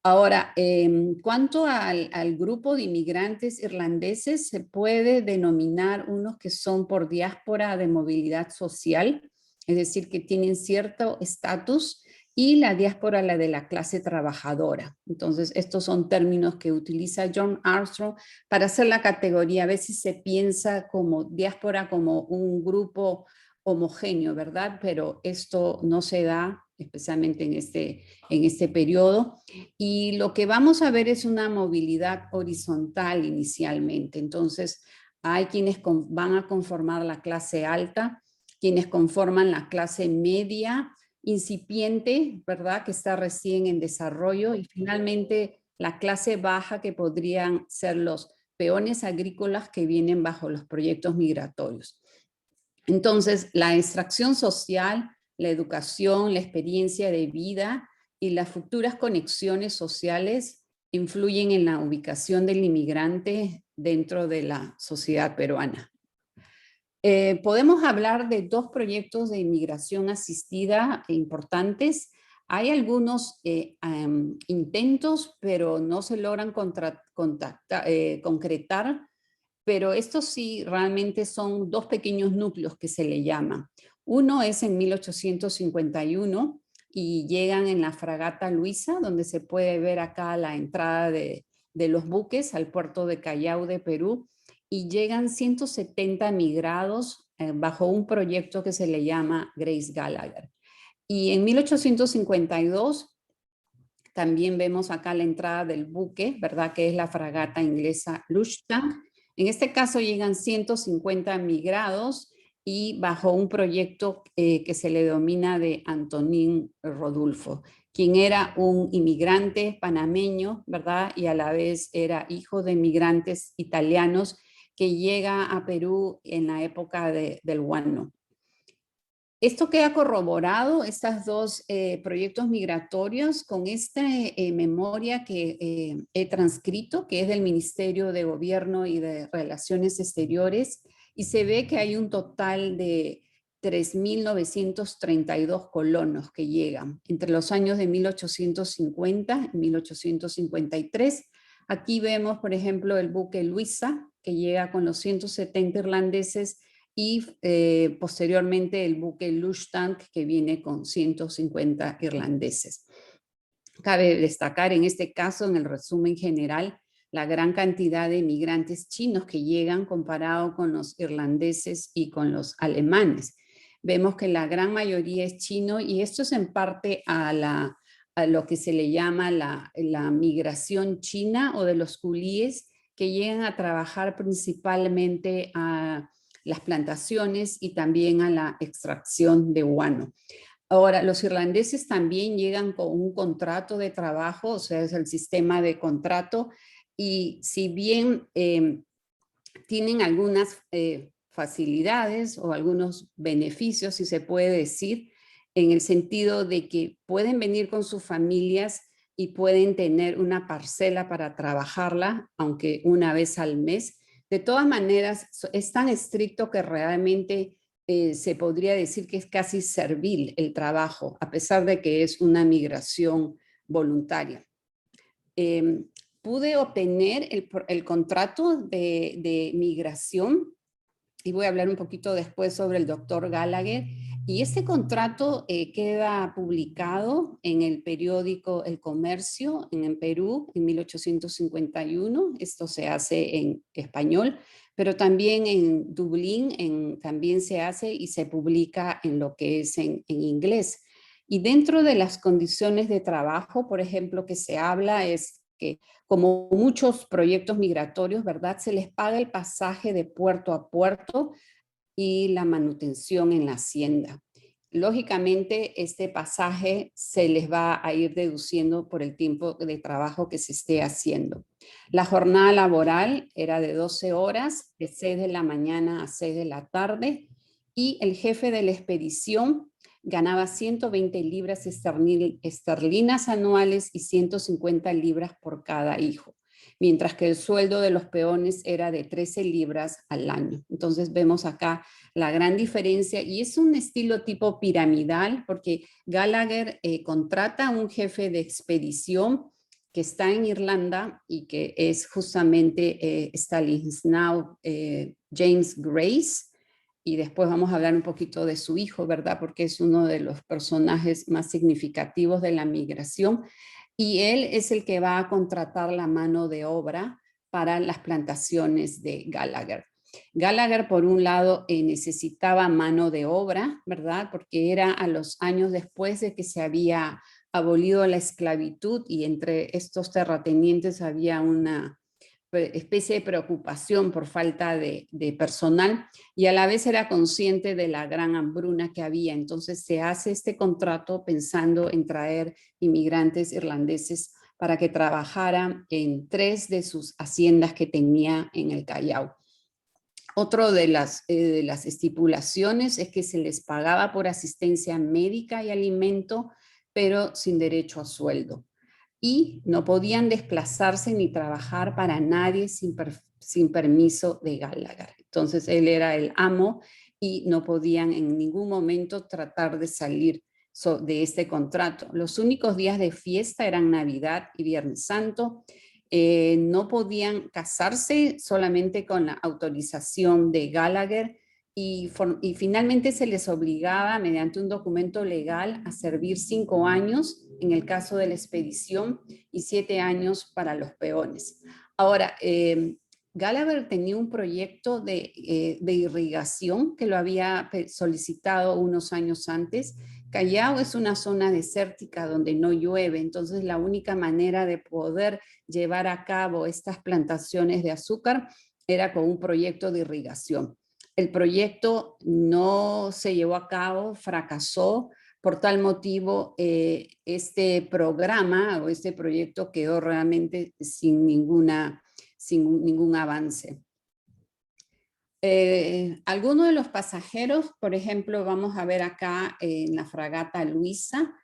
Ahora, en cuanto al grupo de inmigrantes irlandeses, se puede denominar unos que son por diáspora de movilidad social, es decir, que tienen cierto estatus, y la diáspora, la de la clase trabajadora. Entonces, estos son términos que utiliza John Armstrong para hacer la categoría. A veces se piensa como diáspora como un grupo homogéneo, ¿verdad? Pero esto no se da, especialmente en este periodo. Y lo que vamos a ver es una movilidad horizontal inicialmente. Entonces, hay quienes van a conformar la clase alta, quienes conforman la clase media, incipiente, ¿verdad? Que está recién en desarrollo, y finalmente la clase baja, que podrían ser los peones agrícolas que vienen bajo los proyectos migratorios. Entonces, la extracción social, la educación, la experiencia de vida y las futuras conexiones sociales influyen en la ubicación del inmigrante dentro de la sociedad peruana. Podemos hablar de dos proyectos de inmigración asistida importantes. Hay algunos intentos, pero no se logran concretar, pero estos sí realmente son dos pequeños núcleos que se le llaman. Uno es en 1851 y llegan en la fragata Luisa, donde se puede ver acá la entrada de los buques al puerto de Callao de Perú, y llegan 170 migrados bajo un proyecto que se le llama Grace Gallagher. Y en 1852 también vemos acá la entrada del buque, ¿verdad? Que es la fragata inglesa Lushtan. En este caso llegan 150 migrados y bajo un proyecto que se le denomina de Antonín Rodulfo, quien era un inmigrante panameño, ¿verdad? Y a la vez era hijo de inmigrantes italianos, que llega a Perú en la época del Huánuco. Esto queda corroborado, estos dos proyectos migratorios, con esta memoria que he transcrito, que es del Ministerio de Gobierno y de Relaciones Exteriores, y se ve que hay un total de 3.932 colonos que llegan entre los años de 1850 y 1853. Aquí vemos, por ejemplo, el buque Luisa, que llega con los 170 irlandeses, y posteriormente el buque Lushtank, que viene con 150 irlandeses. Cabe destacar en este caso, en el resumen general, la gran cantidad de migrantes chinos que llegan comparado con los irlandeses y con los alemanes. Vemos que la gran mayoría es chino, y esto es en parte a lo que se le llama la migración china o de los culíes, que llegan a trabajar principalmente a las plantaciones y también a la extracción de guano. Ahora, los irlandeses también llegan con un contrato de trabajo, o sea, es el sistema de contrato, y si bien tienen algunas facilidades o algunos beneficios, si se puede decir, en el sentido de que pueden venir con sus familias y pueden tener una parcela para trabajarla, aunque una vez al mes. De todas maneras, es tan estricto que realmente se podría decir que es casi servil el trabajo, a pesar de que es una migración voluntaria. Pude obtener el contrato de migración, y voy a hablar un poquito después sobre el doctor Gallagher, y este contrato queda publicado en el periódico El Comercio en Perú en 1851. Esto se hace en español, pero también en Dublín también se hace y se publica en lo que es en inglés. Y dentro de las condiciones de trabajo, por ejemplo, que se habla es que, como muchos proyectos migratorios, ¿verdad?, se les paga el pasaje de puerto a puerto y la manutención en la hacienda. Lógicamente, este pasaje se les va a ir deduciendo por el tiempo de trabajo que se esté haciendo. La jornada laboral era de 12 horas, de 6 de la mañana a 6 de la tarde, y el jefe de la expedición ganaba 120 libras esterlinas anuales y 150 libras por cada hijo, mientras que el sueldo de los peones era de 13 libras al año. Entonces vemos acá la gran diferencia, y es un estilo tipo piramidal, porque Gallagher contrata a un jefe de expedición que está en Irlanda y que es justamente Stanislaw James Grace, y después vamos a hablar un poquito de su hijo, ¿verdad?, porque es uno de los personajes más significativos de la migración, y él es el que va a contratar la mano de obra para las plantaciones de Gallagher. Gallagher, por un lado, necesitaba mano de obra, ¿verdad?, porque era a los años después de que se había abolido la esclavitud, y entre estos terratenientes había una especie de preocupación por falta de personal, y a la vez era consciente de la gran hambruna que había. Entonces se hace este contrato pensando en traer inmigrantes irlandeses para que trabajaran en 3 de sus haciendas que tenía en el Callao. Otro de las estipulaciones es que se les pagaba por asistencia médica y alimento, pero sin derecho a sueldo. Y no podían desplazarse ni trabajar para nadie sin permiso de Gallagher. Entonces él era el amo y no podían en ningún momento tratar de salir de este contrato. Los únicos días de fiesta eran Navidad y Viernes Santo. No podían casarse solamente con la autorización de Gallagher, y finalmente se les obligaba mediante un documento legal a servir 5 años en el caso de la expedición y 7 años para los peones. Ahora, Gallagher tenía un proyecto de irrigación que lo había solicitado unos años antes. Callao es una zona desértica donde no llueve, entonces la única manera de poder llevar a cabo estas plantaciones de azúcar era con un proyecto de irrigación. El proyecto no se llevó a cabo, fracasó. Por tal motivo, este programa o este proyecto quedó realmente sin ningún avance. Algunos de los pasajeros, por ejemplo, vamos a ver acá en la fragata Luisa,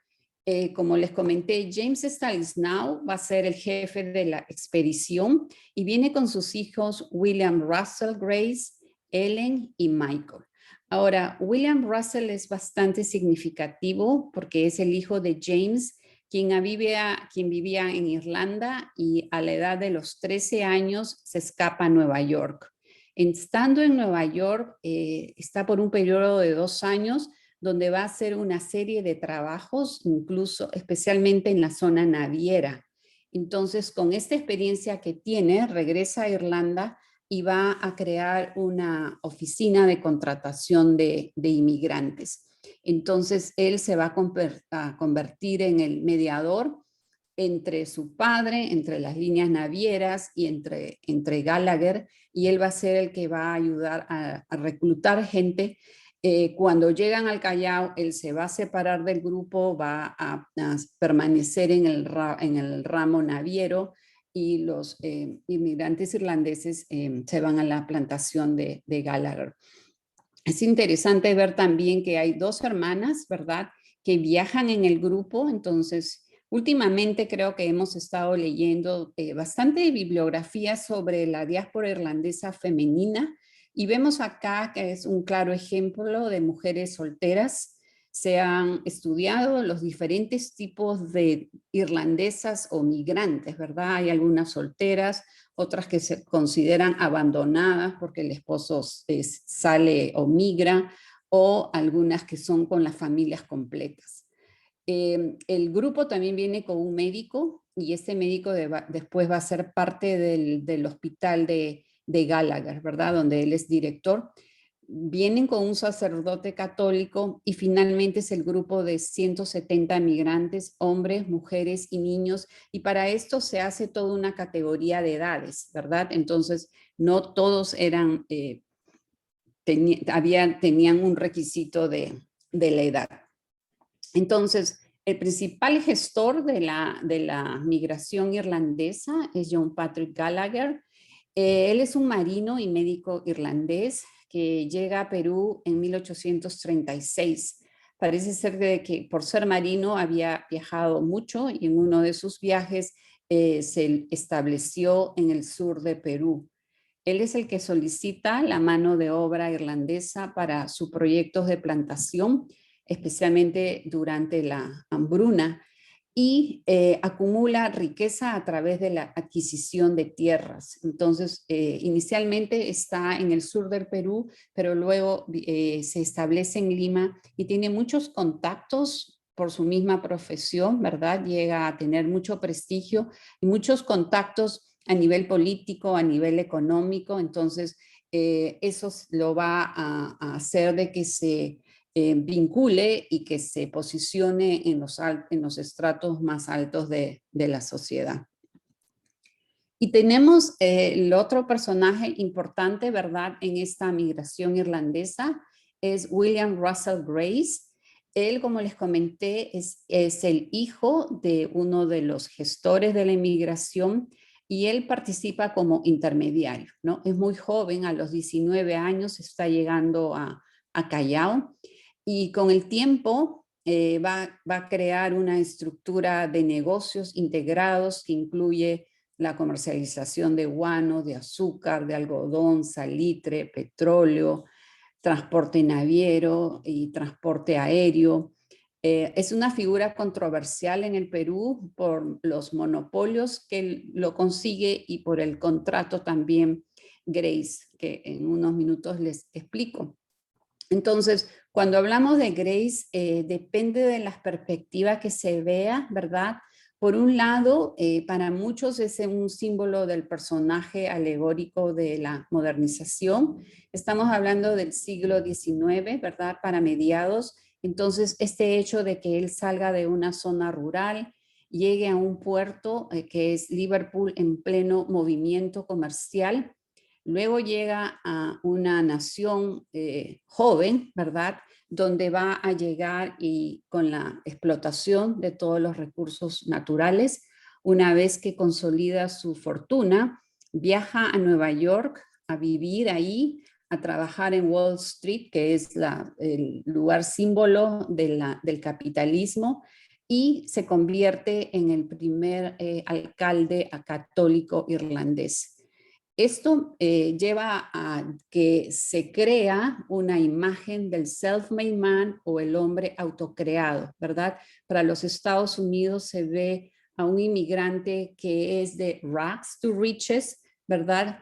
como les comenté, James Stanislaw va a ser el jefe de la expedición y viene con sus hijos William Russell Grace, Ellen y Michael. Ahora, William Russell es bastante significativo porque es el hijo de James, quien vivía en Irlanda y a la edad de los 13 años se escapa a Nueva York. Estando en Nueva York, está por un periodo de 2 años donde va a hacer una serie de trabajos, incluso especialmente en la zona naviera. Entonces, con esta experiencia que tiene, regresa a Irlanda y va a crear una oficina de contratación de inmigrantes. Entonces, él se va a convertir en el mediador entre su padre, entre las líneas navieras y entre Gallagher, y él va a ser el que va a ayudar a reclutar gente. Cuando llegan al Callao, él se va a separar del grupo, va a permanecer en el ramo naviero, y los inmigrantes irlandeses se van a la plantación de Gallagher. Es interesante ver también que hay 2 hermanas, ¿verdad?, que viajan en el grupo. Entonces, últimamente creo que hemos estado leyendo bastante bibliografía sobre la diáspora irlandesa femenina, y vemos acá que es un claro ejemplo de mujeres solteras. Se han estudiado los diferentes tipos de irlandesas o migrantes, ¿verdad? Hay algunas solteras, otras que se consideran abandonadas porque el esposo sale o migra, o algunas que son con las familias completas. El grupo también viene con un médico, y este médico después va a ser parte del hospital de Gallagher, ¿verdad?, donde él es director. Vienen con un sacerdote católico, y finalmente es el grupo de 170 migrantes, hombres, mujeres y niños, y para esto se hace toda una categoría de edades, ¿verdad? Entonces, no todos tenían un requisito de la edad. Entonces, el principal gestor de la migración irlandesa es John Patrick Gallagher. Él es un marino y médico irlandés que llega a Perú en 1836. Parece ser que por ser marino había viajado mucho, y en uno de sus viajes se estableció en el sur de Perú. Él es el que solicita la mano de obra irlandesa para sus proyectos de plantación, especialmente durante la hambruna, y acumula riqueza a través de la adquisición de tierras. Entonces, inicialmente está en el sur del Perú, pero luego se establece en Lima y tiene muchos contactos por su misma profesión, ¿verdad? Llega a tener mucho prestigio y muchos contactos a nivel político, a nivel económico. Entonces, eso lo va a hacer de que se vincule y que se posicione en los estratos más altos de la sociedad. Y tenemos el otro personaje importante, ¿verdad?, en esta migración irlandesa, es William Russell Grace. Él, como les comenté, es el hijo de uno de los gestores de la inmigración, y él participa como intermediario, ¿no? Es muy joven, a los 19 años está llegando a Callao, y con el tiempo va a crear una estructura de negocios integrados que incluye la comercialización de guano, de azúcar, de algodón, salitre, petróleo, transporte naviero y transporte aéreo. Es una figura controversial en el Perú por los monopolios que lo consigue y por el contrato también Grace, que en unos minutos les explico. Entonces, cuando hablamos de Grace, depende de las perspectivas que se vea, ¿verdad? Por un lado, para muchos es un símbolo del personaje alegórico de la modernización. Estamos hablando del siglo XIX, ¿verdad? Para mediados. Entonces, este hecho de que él salga de una zona rural, llegue a un puerto que es Liverpool en pleno movimiento comercial, luego llega a una nación joven, ¿verdad?, donde va a llegar y con la explotación de todos los recursos naturales. Una vez que consolida su fortuna, viaja a Nueva York a vivir ahí, a trabajar en Wall Street, que es el lugar símbolo del capitalismo, y se convierte en el primer alcalde católico irlandés. Esto lleva a que se crea una imagen del self-made man o el hombre autocreado, ¿verdad? Para los Estados Unidos se ve a un inmigrante que es de rags to riches, ¿verdad?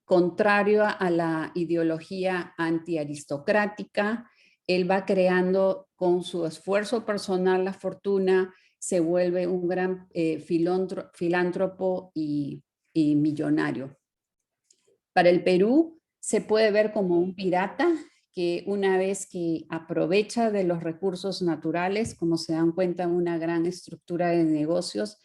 Contrario a la ideología antiaristocrática, él va creando con su esfuerzo personal la fortuna, se vuelve un gran filántropo y millonario. Para el Perú se puede ver como un pirata que una vez que aprovecha de los recursos naturales, como se dan cuenta, una gran estructura de negocios,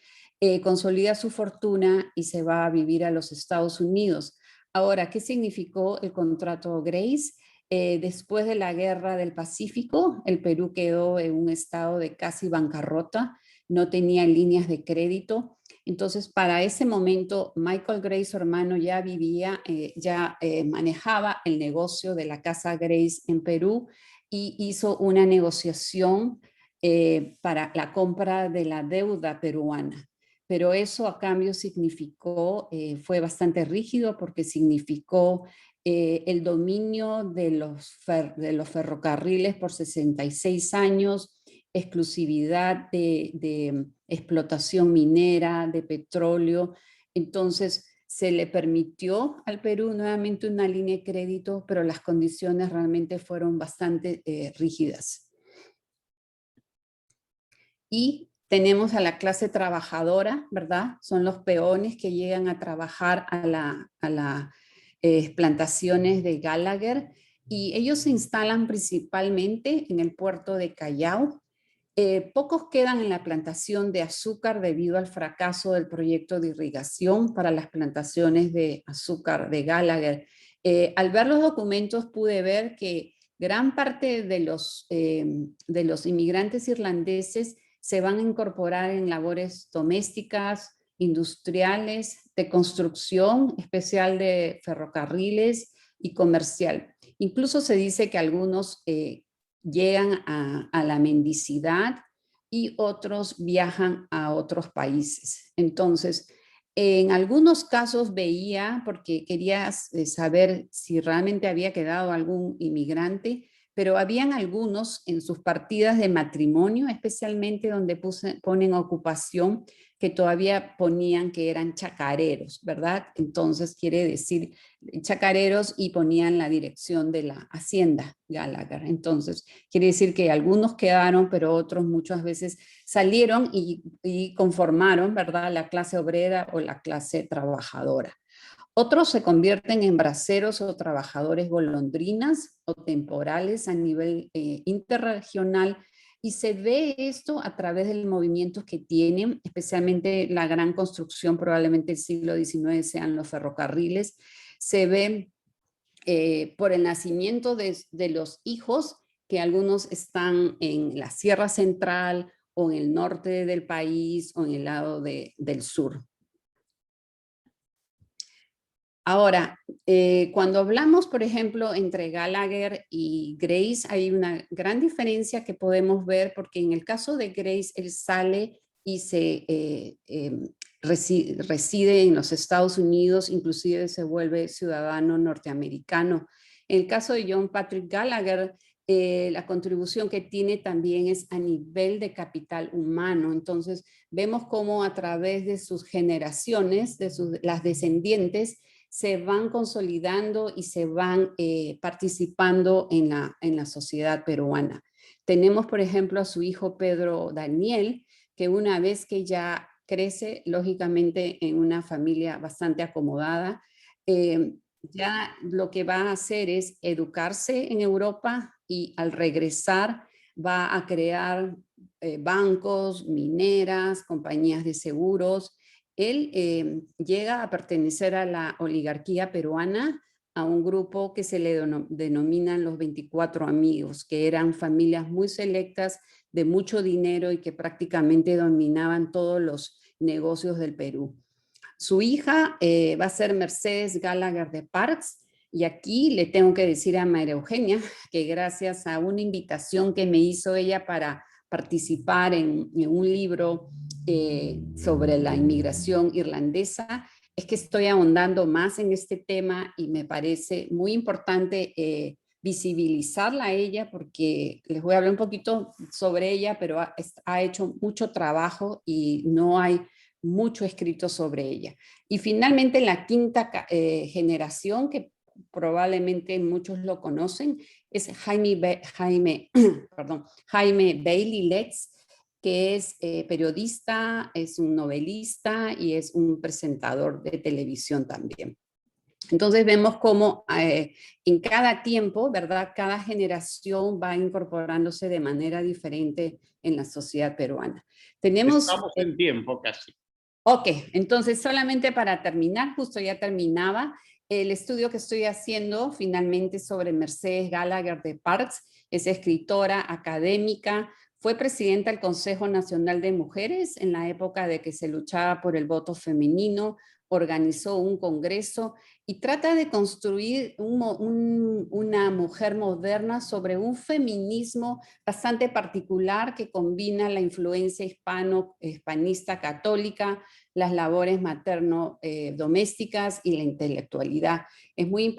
consolida su fortuna y se va a vivir a los Estados Unidos. Ahora, ¿qué significó el contrato Grace? Después de la Guerra del Pacífico, el Perú quedó en un estado de casi bancarrota, no tenía líneas de crédito. Entonces, para ese momento, Michael Grace, su hermano, ya vivía, manejaba el negocio de la Casa Grace en Perú y hizo una negociación para la compra de la deuda peruana. Pero eso a cambio significó, fue bastante rígido porque significó el dominio de los ferrocarriles por 66 años, exclusividad de explotación minera, de petróleo. Entonces se le permitió al Perú nuevamente una línea de crédito, pero las condiciones realmente fueron bastante rígidas. Y tenemos a la clase trabajadora, ¿verdad? Son los peones que llegan a trabajar a las plantaciones de Gallagher y ellos se instalan principalmente en el puerto de Callao. Pocos quedan en la plantación de azúcar debido al fracaso del proyecto de irrigación para las plantaciones de azúcar de Gallagher. Al ver los documentos pude ver que gran parte de los inmigrantes irlandeses se van a incorporar en labores domésticas, industriales, de construcción, especial de ferrocarriles y comercial. Incluso se dice que algunos llegan a la mendicidad y otros viajan a otros países. Entonces, en algunos casos veía, porque quería saber si realmente había quedado algún inmigrante, pero habían algunos en sus partidas de matrimonio, especialmente donde ponen ocupación, que todavía ponían que eran chacareros, ¿verdad? Entonces quiere decir chacareros y ponían la dirección de la hacienda Gallagher. Entonces quiere decir que algunos quedaron, pero otros muchas veces salieron y conformaron, ¿verdad? La clase obrera o la clase trabajadora. Otros se convierten en braceros o trabajadores golondrinas o temporales a nivel interregional y se ve esto a través de los movimientos que tienen, especialmente la gran construcción, probablemente el siglo XIX sean los ferrocarriles. Se ve por el nacimiento de los hijos, que algunos están en la Sierra Central o en el norte del país o en el lado del sur. Ahora, cuando hablamos, por ejemplo, entre Gallagher y Grace, hay una gran diferencia que podemos ver, porque en el caso de Grace, él sale y reside en los Estados Unidos, inclusive se vuelve ciudadano norteamericano. En el caso de John Patrick Gallagher, la contribución que tiene también es a nivel de capital humano. Entonces, vemos cómo a través de sus generaciones, las descendientes, se van consolidando y se van participando en la sociedad peruana. Tenemos, por ejemplo, a su hijo Pedro Daniel, que una vez que ya crece, lógicamente en una familia bastante acomodada, ya lo que va a hacer es educarse en Europa y al regresar va a crear bancos, mineras, compañías de seguros. Él llega a pertenecer a la oligarquía peruana, a un grupo que se le denominan los 24 amigos, que eran familias muy selectas de mucho dinero y que prácticamente dominaban todos los negocios del Perú. Su hija va a ser Mercedes Gallagher de Parks, y aquí le tengo que decir a María Eugenia que gracias a una invitación que me hizo ella para participar en un libro sobre la inmigración irlandesa, es que estoy ahondando más en este tema y me parece muy importante visibilizarla a ella, porque les voy a hablar un poquito sobre ella, pero ha hecho mucho trabajo y no hay mucho escrito sobre ella. Y finalmente la quinta generación, que probablemente muchos lo conocen, es Jaime Bailey Letts, que es periodista, es un novelista y es un presentador de televisión también. Entonces vemos cómo en cada tiempo, ¿verdad? Cada generación va incorporándose de manera diferente en la sociedad peruana. Estamos en tiempo casi. Ok, entonces solamente para terminar, justo ya terminaba, el estudio que estoy haciendo finalmente sobre Mercedes Gallagher de Parks, es escritora, académica, fue presidenta del Consejo Nacional de Mujeres en la época de que se luchaba por el voto femenino, organizó un congreso y trata de construir una mujer moderna sobre un feminismo bastante particular que combina la influencia hispanista católica, las labores materno-domésticas y la intelectualidad. Es muy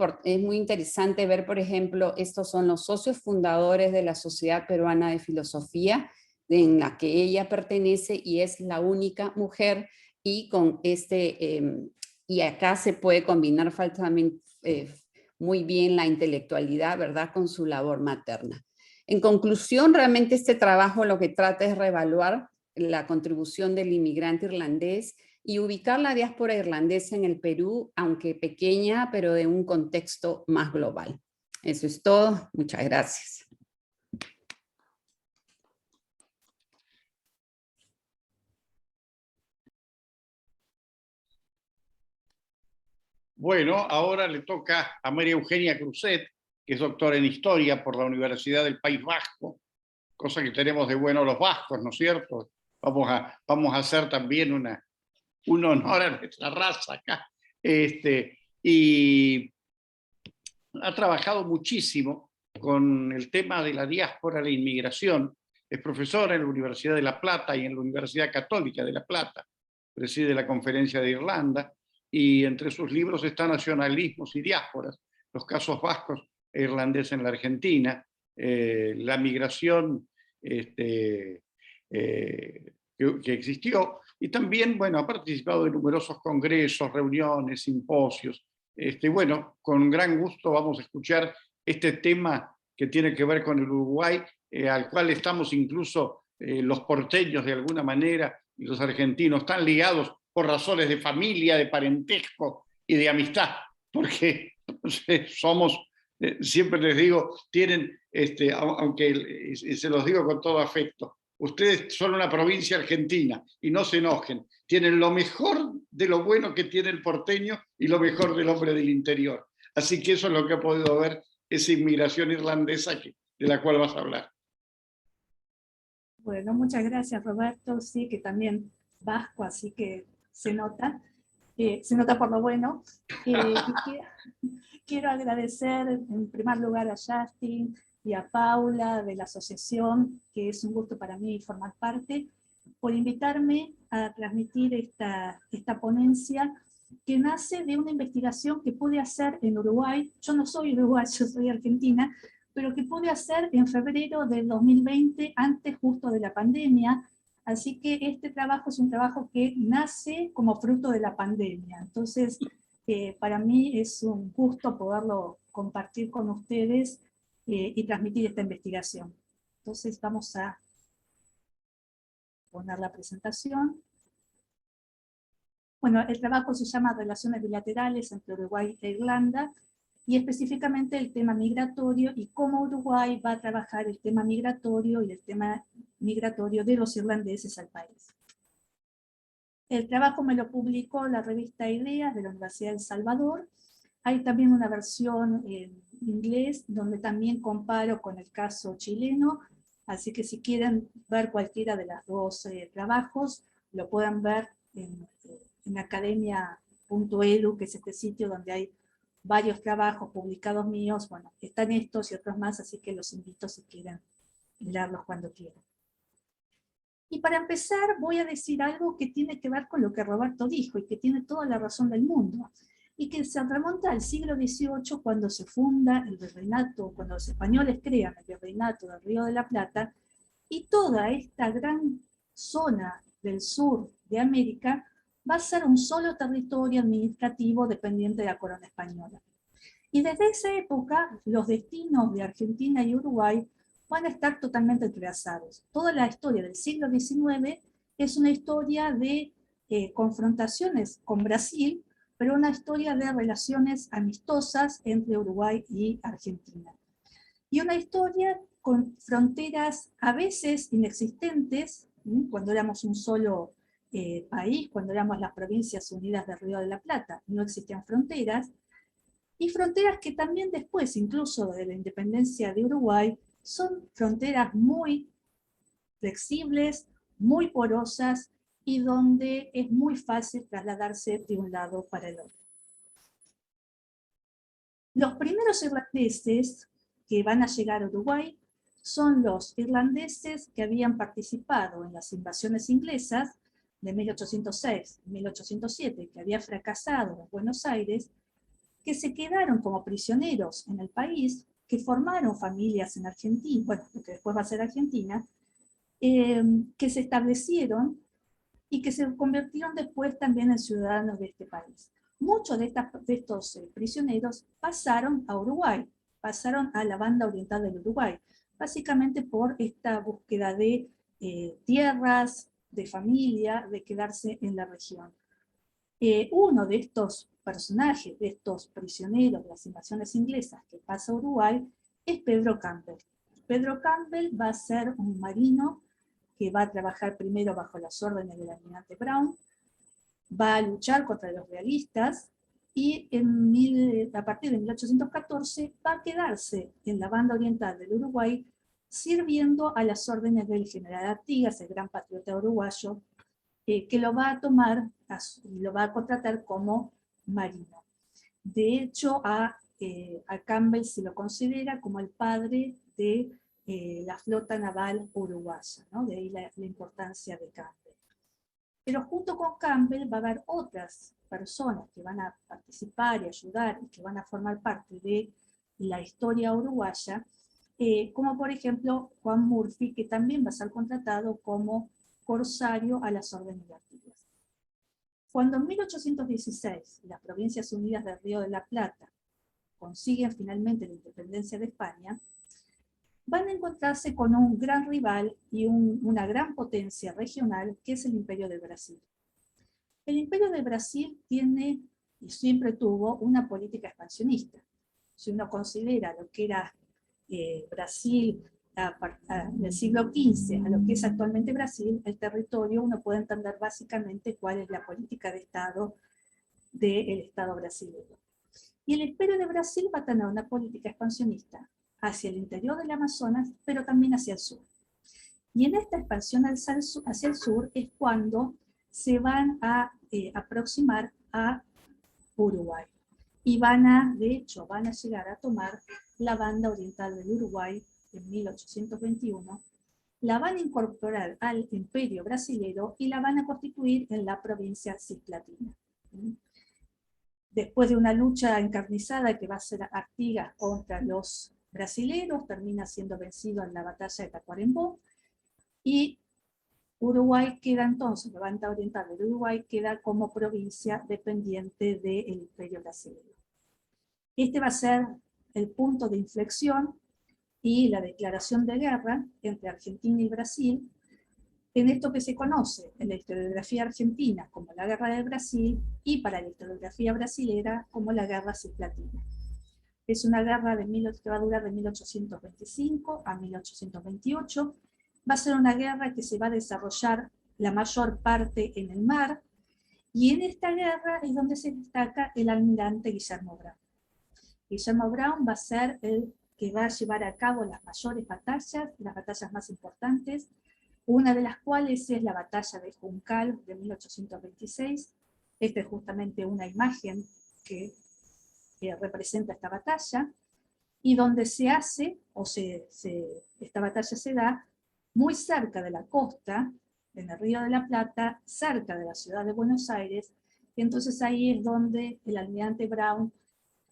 interesante ver, por ejemplo, estos son los socios fundadores de la Sociedad Peruana de Filosofía, en la que ella pertenece y es la única mujer, y con y acá se puede combinar muy bien la intelectualidad, ¿verdad?, con su labor materna. En conclusión, realmente este trabajo lo que trata es reevaluar la contribución del inmigrante irlandés y ubicar la diáspora irlandesa en el Perú, aunque pequeña, pero de un contexto más global. Eso es todo. Muchas gracias. Bueno, ahora le toca a María Eugenia Cruzet, que es doctora en Historia por la Universidad del País Vasco, cosa que tenemos de bueno los vascos, ¿no es cierto? Vamos a hacer también un honor a nuestra raza acá. Y ha trabajado muchísimo con el tema de la diáspora, la inmigración. Es profesora en la Universidad de La Plata y en la Universidad Católica de La Plata. Preside la Conferencia de Irlanda y entre sus libros está Nacionalismos y Diásporas, los casos vascos e irlandeses en la Argentina, la migración que existió, y también, bueno, ha participado en numerosos congresos, reuniones, simposios. Bueno, con gran gusto vamos a escuchar este tema que tiene que ver con el Uruguay, al cual estamos incluso los porteños de alguna manera y los argentinos tan ligados por razones de familia, de parentesco y de amistad, porque somos, siempre les digo, tienen, aunque se los digo con todo afecto, ustedes son una provincia argentina y no se enojen, tienen lo mejor de lo bueno que tiene el porteño y lo mejor del hombre del interior. Así que eso es lo que ha podido ver esa inmigración irlandesa de la cual vas a hablar. Bueno, muchas gracias, Roberto. Sí, que también vasco, así que se nota por lo bueno. Quiero agradecer en primer lugar a Justin y a Paula de la asociación, que es un gusto para mí formar parte, por invitarme a transmitir esta ponencia que nace de una investigación que pude hacer en Uruguay. Yo no soy uruguaya, yo soy argentina, pero que pude hacer en febrero del 2020, antes justo de la pandemia. Así que este trabajo es un trabajo que nace como fruto de la pandemia. Entonces, para mí es un gusto poderlo compartir con ustedes y transmitir esta investigación. Entonces vamos a poner la presentación. Bueno, el trabajo se llama Relaciones Bilaterales entre Uruguay e Irlanda, y específicamente el tema migratorio y cómo Uruguay va a trabajar el tema migratorio y el tema migratorio de los irlandeses al país. El trabajo me lo publicó la revista Ideas de la Universidad de El Salvador. Hay también una versión en inglés donde también comparo con el caso chileno, así que si quieren ver cualquiera de los dos trabajos, lo pueden ver en academia.edu, que es este sitio donde hay varios trabajos publicados míos. Bueno, están estos y otros más, así que los invito si quieren leerlos cuando quieran. Y para empezar voy a decir algo que tiene que ver con lo que Roberto dijo y que tiene toda la razón del mundo, y que se remonta al siglo XVIII cuando se funda el virreinato, cuando los españoles crean el virreinato del Río de la Plata, y toda esta gran zona del sur de América va a ser un solo territorio administrativo dependiente de la corona española. Y desde esa época los destinos de Argentina y Uruguay van a estar totalmente entrelazados. Toda la historia del siglo XIX es una historia de confrontaciones con Brasil, pero una historia de relaciones amistosas entre Uruguay y Argentina. Y una historia con fronteras a veces inexistentes, cuando éramos un solo país, cuando éramos las Provincias Unidas del Río de la Plata, no existían fronteras, y fronteras que también después, incluso de la independencia de Uruguay, son fronteras muy flexibles, muy porosas, y donde es muy fácil trasladarse de un lado para el otro. Los primeros irlandeses que van a llegar a Uruguay son los irlandeses que habían participado en las invasiones inglesas de 1806 y 1807, que había fracasado en Buenos Aires, que se quedaron como prisioneros en el país, que formaron familias en Argentina, bueno, lo que después va a ser Argentina, que se establecieron y que se convirtieron después también en ciudadanos de este país. Muchos de estos prisioneros pasaron a Uruguay, pasaron a la banda oriental del Uruguay, básicamente por esta búsqueda de tierras, de familia, de quedarse en la región. Uno de estos personajes, de estos prisioneros de las invasiones inglesas que pasa a Uruguay, es Pedro Campbell. Pedro Campbell va a ser un marino que va a trabajar primero bajo las órdenes del almirante Brown, va a luchar contra los realistas, y a partir de 1814 va a quedarse en la banda oriental del Uruguay, sirviendo a las órdenes del general Artigas, el gran patriota uruguayo, que lo va a tomar, lo va a contratar como marino. De hecho, a Campbell se lo considera como el padre de la flota naval uruguaya, ¿no? De ahí la importancia de Campbell. Pero junto con Campbell va a haber otras personas que van a participar y ayudar y que van a formar parte de la historia uruguaya, como por ejemplo Juan Murphy, que también va a ser contratado como corsario a las órdenes de Artigas. Cuando en 1816 las Provincias Unidas del Río de la Plata consiguen finalmente la independencia de España, van a encontrarse con un gran rival y una gran potencia regional, que es el Imperio de Brasil. El Imperio de Brasil tiene y siempre tuvo una política expansionista. Si uno considera lo que era Brasil del siglo XV a lo que es actualmente Brasil, el territorio, uno puede entender básicamente cuál es la política de Estado del Estado brasileño. Y el Imperio de Brasil va a tener una política expansionista hacia el interior del Amazonas, pero también hacia el sur. Y en esta expansión hacia el sur es cuando se van a aproximar a Uruguay. Y de hecho, van a llegar a tomar la banda oriental del Uruguay en 1821, la van a incorporar al Imperio Brasilero y la van a constituir en la provincia cisplatina. Después de una lucha encarnizada que va a ser Artigas contra los brasileros, termina siendo vencido en la batalla de Tacuarembó, y Uruguay queda entonces, la banda oriental del Uruguay queda como provincia dependiente del Imperio Brasilero. Este va a ser el punto de inflexión y la declaración de guerra entre Argentina y Brasil, en esto que se conoce en la historiografía argentina como la Guerra del Brasil, y para la historiografía brasilera como la Guerra Cisplatina. Es una guerra que va a durar de 1825 a 1828, va a ser una guerra que se va a desarrollar la mayor parte en el mar, y en esta guerra es donde se destaca el almirante Guillermo Brown. Guillermo Brown va a ser el que va a llevar a cabo las mayores batallas, las batallas más importantes, una de las cuales es la batalla de Juncal de 1826. Esta es justamente una imagen que representa esta batalla, y donde se hace, esta batalla se da muy cerca de la costa en el Río de la Plata, cerca de la ciudad de Buenos Aires, y entonces ahí es donde el almirante Brown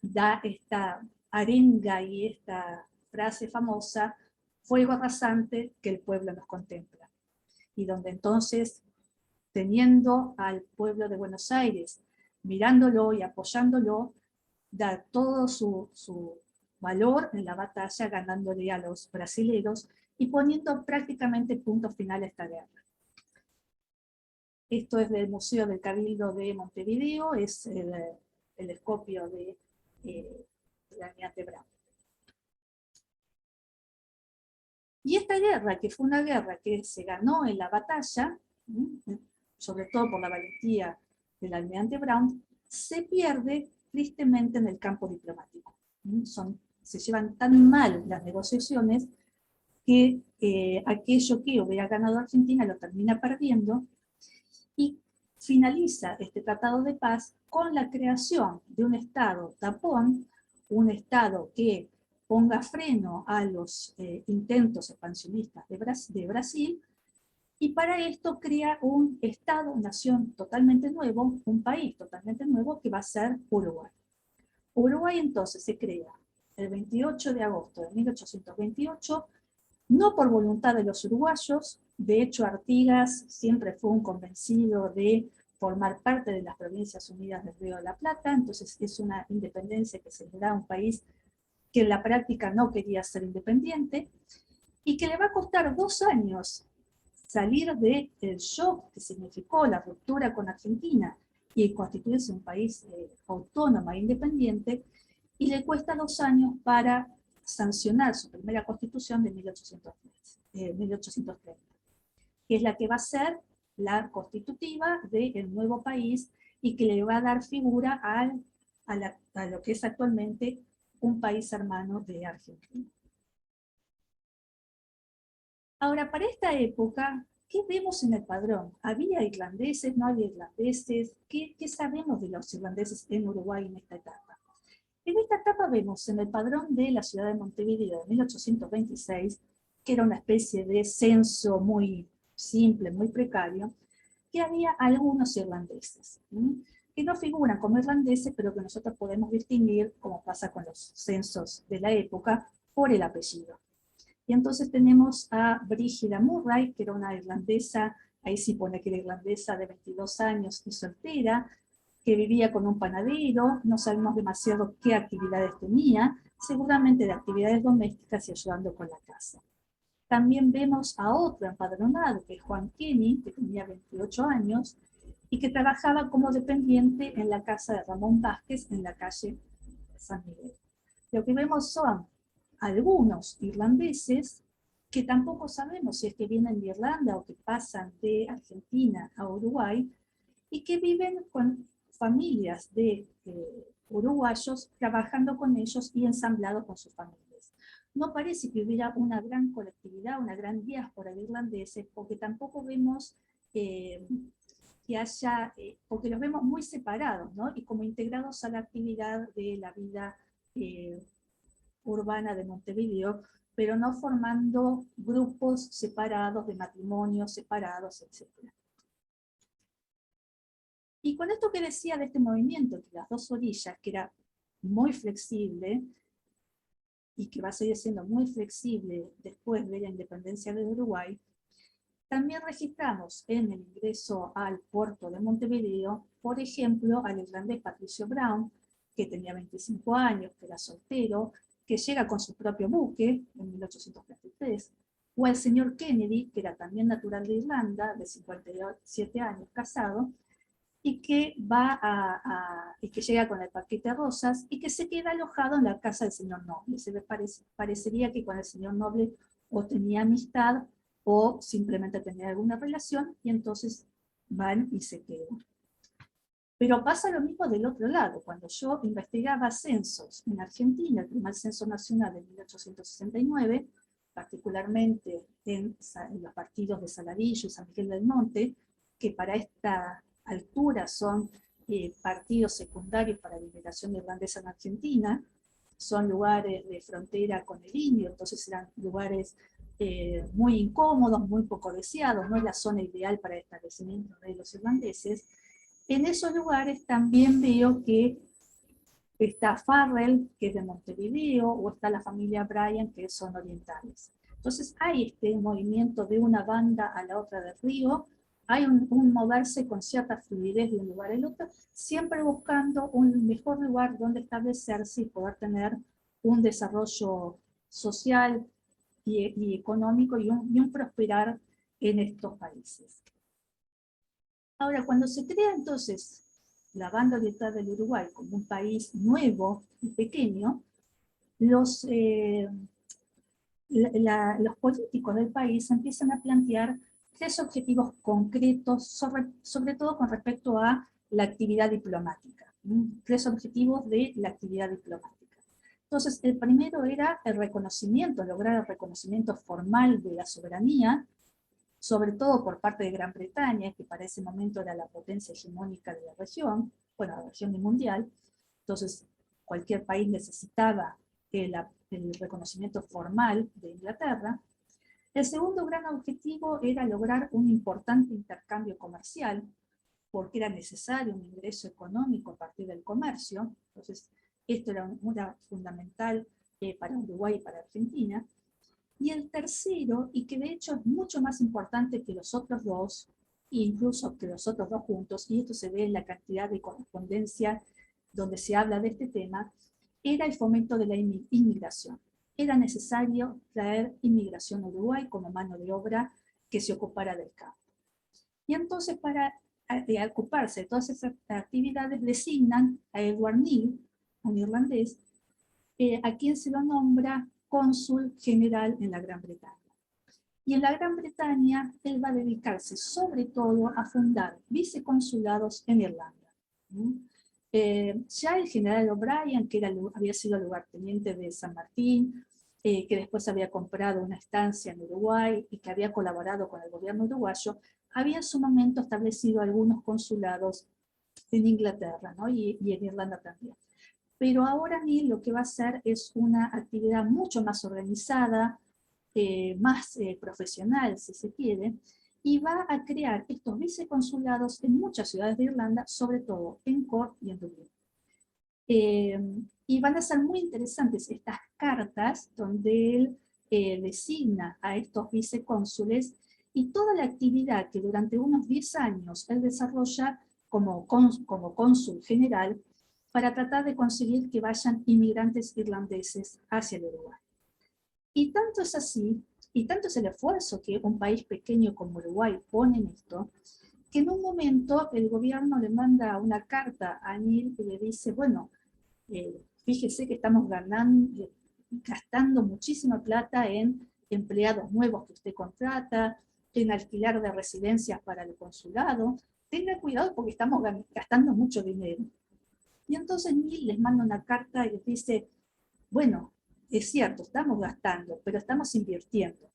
da esta arenga y esta frase famosa, fuego rasante que el pueblo nos contempla. Y donde entonces, teniendo al pueblo de Buenos Aires, mirándolo y apoyándolo, da todo su valor en la batalla, ganándole a los brasileños y poniendo prácticamente punto final a esta guerra. Esto es del Museo del Cabildo de Montevideo, es el escopio de almirante Brown. Y esta guerra, que fue una guerra que se ganó en la batalla, sobre todo por la valentía del almirante Brown, se pierde tristemente en el campo diplomático. Se llevan tan mal las negociaciones que aquello que hubiera ganado Argentina lo termina perdiendo, y finaliza este tratado de paz con la creación de un Estado tapón, un Estado que ponga freno a los intentos expansionistas de Brasil, y para esto crea un Estado-nación totalmente nuevo, un país totalmente nuevo que va a ser Uruguay. Uruguay entonces se crea el 28 de agosto de 1828, no por voluntad de los uruguayos. De hecho, Artigas siempre fue un convencido de formar parte de las Provincias Unidas del Río de la Plata, entonces es una independencia que se le da a un país que en la práctica no quería ser independiente, y que le va a costar 2 años salir del shock que significó la ruptura con Argentina y constituirse un país autónomo e independiente, y le cuesta 2 años para sancionar su primera constitución de 1830, que es la que va a ser la constitutiva del nuevo país y que le va a dar figura a lo que es actualmente un país hermano de Argentina. Ahora, para esta época, ¿qué vemos en el padrón? ¿Había irlandeses? ¿No había irlandeses? ¿Qué sabemos de los irlandeses en Uruguay en esta etapa? En esta etapa vemos en el padrón de la ciudad de Montevideo de 1826, que era una especie de censo muy simple, muy precario, que había algunos irlandeses, que no figuran como irlandeses, pero que nosotros podemos distinguir, como pasa con los censos de la época, por el apellido. Y entonces tenemos a Brígida Murray, que era una irlandesa, ahí sí pone que era irlandesa de 22 años y soltera, que vivía con un panadero, no sabemos demasiado qué actividades tenía, seguramente de actividades domésticas y ayudando con la casa. También vemos a otro empadronado, que es Juan Kenny, que tenía 28 años, y que trabajaba como dependiente en la casa de Ramón Vázquez en la calle San Miguel. Lo que vemos son algunos irlandeses que tampoco sabemos si es que vienen de Irlanda o que pasan de Argentina a Uruguay, y que viven con familias de uruguayos trabajando con ellos y ensamblados con sus familias. No parece que hubiera una gran colectividad, una gran diáspora de irlandeses, porque tampoco vemos que haya, porque los vemos muy separados, ¿no? Y como integrados a la actividad de la vida urbana de Montevideo, pero no formando grupos separados, de matrimonios separados, etc. Y con esto que decía de este movimiento entre las dos orillas, que era muy flexible, y que va a seguir siendo muy flexible después de la independencia de Uruguay, también registramos en el ingreso al puerto de Montevideo, por ejemplo, al irlandés Patricio Brown, que tenía 25 años, que era soltero, que llega con su propio buque en 1833, o al señor Kennedy, que era también natural de Irlanda, de 57 años, casado, y que y que llega con el paquete de rosas y que se queda alojado en la casa del señor Noble. Parecería que con el señor Noble o tenía amistad o simplemente tenía alguna relación, y entonces van y se quedan. Pero pasa lo mismo del otro lado. Cuando yo investigaba censos en Argentina, el primer censo nacional de 1869, particularmente en los partidos de Saladillo y San Miguel del Monte, que para esta altura son partidos secundarios para la liberación irlandesa en Argentina, son lugares de frontera con el indio, entonces eran lugares muy incómodos, muy poco deseados, no es la zona ideal para el establecimiento de los irlandeses. En esos lugares también veo que está Farrell, que es de Montevideo, o está la familia Bryan, que son orientales. Entonces hay este movimiento de una banda a la otra del río, hay un moverse con cierta fluidez de un lugar al otro, siempre buscando un mejor lugar donde establecerse y poder tener un desarrollo social y económico y un prosperar en estos países. Ahora, cuando se crea entonces la banda oriental del Uruguay como un país nuevo y pequeño, los políticos del país empiezan a plantear 3 objetivos concretos, sobre todo con respecto a la actividad diplomática. 3 objetivos de la actividad diplomática. Entonces, el primero era el reconocimiento, lograr el reconocimiento formal de la soberanía, sobre todo por parte de Gran Bretaña, que para ese momento era la potencia hegemónica de la región, bueno, la región y mundial. Entonces, cualquier país necesitaba el reconocimiento formal de Inglaterra. El segundo gran objetivo era lograr un importante intercambio comercial, porque era necesario un ingreso económico a partir del comercio. Entonces, esto era fundamental para Uruguay y para Argentina. Y el tercero, y que de hecho es mucho más importante que los otros dos, e incluso que los otros dos juntos, y esto se ve en la cantidad de correspondencia donde se habla de este tema, era el fomento de la inmigración. Era necesario traer inmigración a Uruguay como mano de obra que se ocupara del campo. Y entonces para ocuparse de todas esas actividades designan a Edward Neale, un irlandés, a quien se lo nombra cónsul general en la Gran Bretaña. Y en la Gran Bretaña él va a dedicarse sobre todo a fundar viceconsulados en Irlanda. Ya el general O'Brien, que había sido lugarteniente de San Martín, que después había comprado una estancia en Uruguay y que había colaborado con el gobierno uruguayo, había en su momento establecido algunos consulados en Inglaterra, ¿no? y en Irlanda también. Pero ahora Neale lo que va a hacer es una actividad mucho más organizada, más profesional, si se quiere, y va a crear estos viceconsulados en muchas ciudades de Irlanda, sobre todo en Cork y en Dublín. Y van a ser muy interesantes estas cartas donde él designa a estos vicecónsules y toda la actividad que durante unos 10 años él desarrolla como cónsul general para tratar de conseguir que vayan inmigrantes irlandeses hacia el Uruguay. Y tanto es así, y tanto es el esfuerzo que un país pequeño como Uruguay pone en esto, que en un momento el gobierno le manda una carta a Neale y le dice, bueno, fíjese que estamos gastando muchísima plata en empleados nuevos que usted contrata, en alquilar de residencias para el consulado, tenga cuidado porque estamos gastando mucho dinero. Y entonces Neale les manda una carta y les dice, bueno, es cierto, estamos gastando, pero estamos invirtiendo.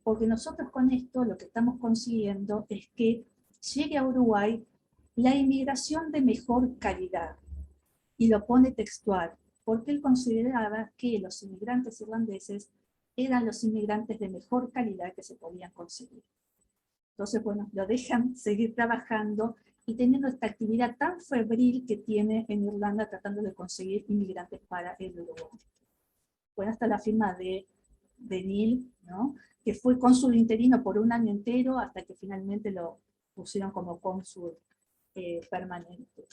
Porque nosotros con esto lo que estamos consiguiendo es que llegue a Uruguay la inmigración de mejor calidad. Y lo pone textual, porque él consideraba que los inmigrantes irlandeses eran los inmigrantes de mejor calidad que se podían conseguir. Entonces, bueno, lo dejan seguir trabajando y teniendo esta actividad tan febril que tiene en Irlanda tratando de conseguir inmigrantes para el Uruguay. Bueno, hasta la firma de Neale, ¿no? Que fue cónsul interino por un año entero hasta que finalmente lo pusieron como cónsul permanente.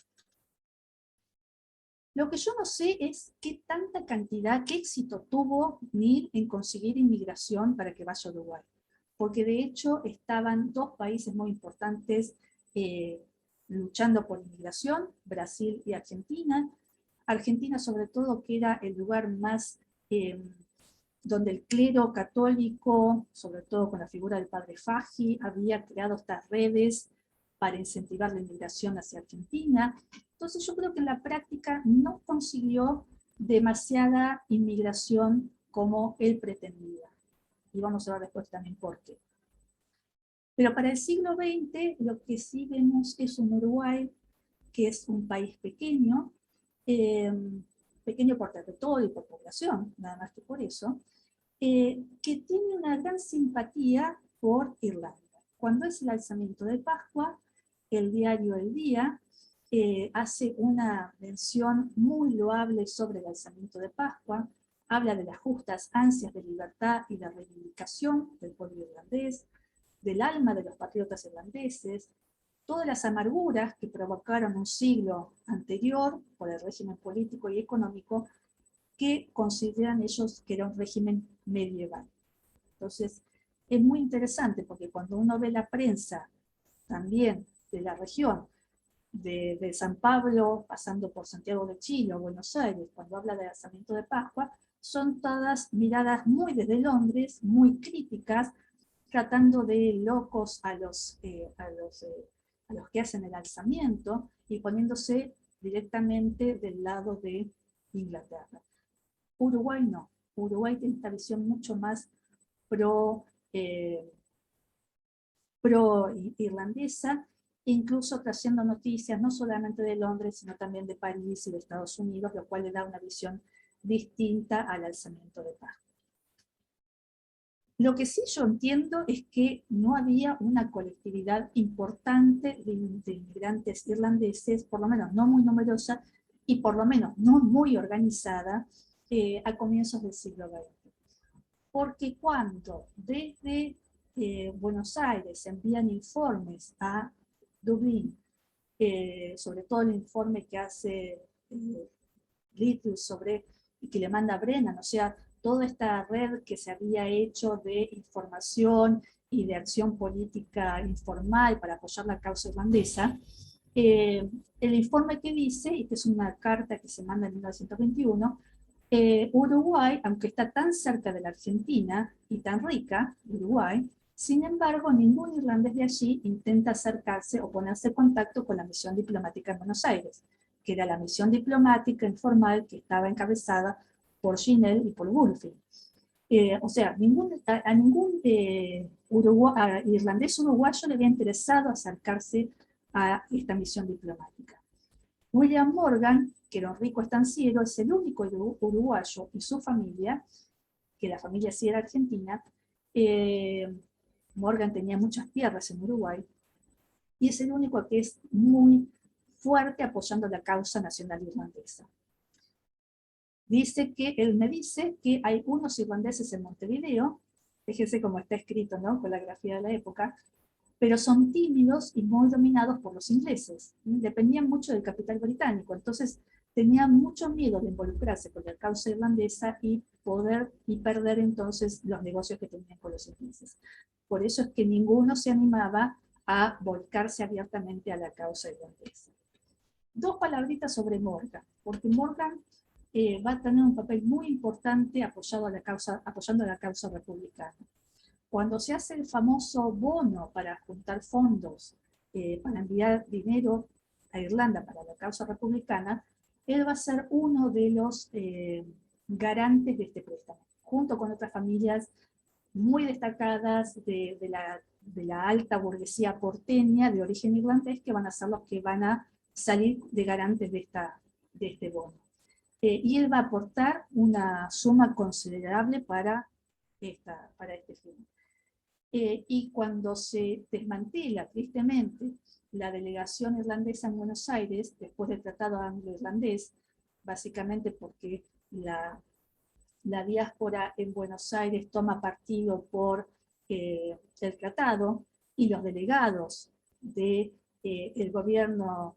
Lo que yo no sé es qué tanta cantidad, qué éxito tuvo Neale en conseguir inmigración para que vaya a Uruguay. Porque de hecho estaban 2 países muy importantes luchando por inmigración, Brasil y Argentina. Argentina sobre todo, que era el lugar más donde el clero católico, sobre todo con la figura del padre Faggi, había creado estas redes para incentivar la inmigración hacia Argentina. Entonces yo creo que en la práctica no consiguió demasiada inmigración como él pretendía. Y vamos a ver después también por qué. Pero para el siglo XX lo que sí vemos es un Uruguay que es un país pequeño, pequeño por territorio y por población, nada más que por eso, que tiene una gran simpatía por Irlanda. Cuando es el alzamiento de Pascua, el diario El Día hace una mención muy loable sobre el alzamiento de Pascua, habla de las justas ansias de libertad y de reivindicación del pueblo irlandés, del alma de los patriotas irlandeses, todas las amarguras que provocaron un siglo anterior por el régimen político y económico que consideran ellos que era un régimen medieval. Entonces, es muy interesante porque cuando uno ve la prensa también de la región, de San Pablo, pasando por Santiago de Chile o Buenos Aires, cuando habla del alzamiento de Pascua, son todas miradas muy desde Londres, muy críticas, tratando de locos a los que hacen el alzamiento y poniéndose directamente del lado de Inglaterra. Uruguay no. Uruguay tiene esta visión mucho más pro irlandesa, incluso trayendo noticias no solamente de Londres, sino también de París y de Estados Unidos, lo cual le da una visión distinta al alzamiento de Pascua. Lo que sí yo entiendo es que no había una colectividad importante de inmigrantes irlandeses, por lo menos no muy numerosa, y por lo menos no muy organizada, a comienzos del siglo XX. Porque cuando desde Buenos Aires envían informes a Dublín, sobre todo el informe que hace Little sobre, y que le manda a Brennan, o sea, toda esta red que se había hecho de información y de acción política informal para apoyar la causa irlandesa, el informe que dice, y que es una carta que se manda en 1921, Uruguay, aunque está tan cerca de la Argentina y tan rica, Uruguay, sin embargo, ningún irlandés de allí intenta acercarse o ponerse en contacto con la misión diplomática en Buenos Aires, que era la misión diplomática informal que estaba encabezada por Ginell y por Woolfing. O sea, a ningún irlandés uruguayo le había interesado acercarse a esta misión diplomática. William Morgan, que era un rico estanciero, es el único uruguayo y su familia, que la familia sí era argentina. Morgan tenía muchas tierras en Uruguay, y es el único que es muy fuerte apoyando la causa nacional irlandesa. Él me dice que hay unos irlandeses en Montevideo, fíjense cómo está escrito, ¿no?, con la grafía de la época, pero son tímidos y muy dominados por los ingleses. Dependían mucho del capital británico, entonces tenían mucho miedo de involucrarse con la causa irlandesa y perder entonces los negocios que tenían con los ingleses. Por eso es que ninguno se animaba a volcarse abiertamente a la causa irlandesa. Dos palabritas sobre Morgan, porque Morgan va a tener un papel muy importante apoyando a la causa republicana. Cuando se hace el famoso bono para juntar fondos, para enviar dinero a Irlanda para la causa republicana, él va a ser uno de los garantes de este préstamo, junto con otras familias muy destacadas de la alta burguesía porteña de origen irlandés, que van a ser los que van a salir de garantes de este bono. Y él va a aportar una suma considerable para este fin. Y cuando se desmantela, tristemente, la delegación irlandesa en Buenos Aires, después del Tratado Anglo-Irlandés, básicamente porque la diáspora en Buenos Aires toma partido por el tratado, y los delegados del gobierno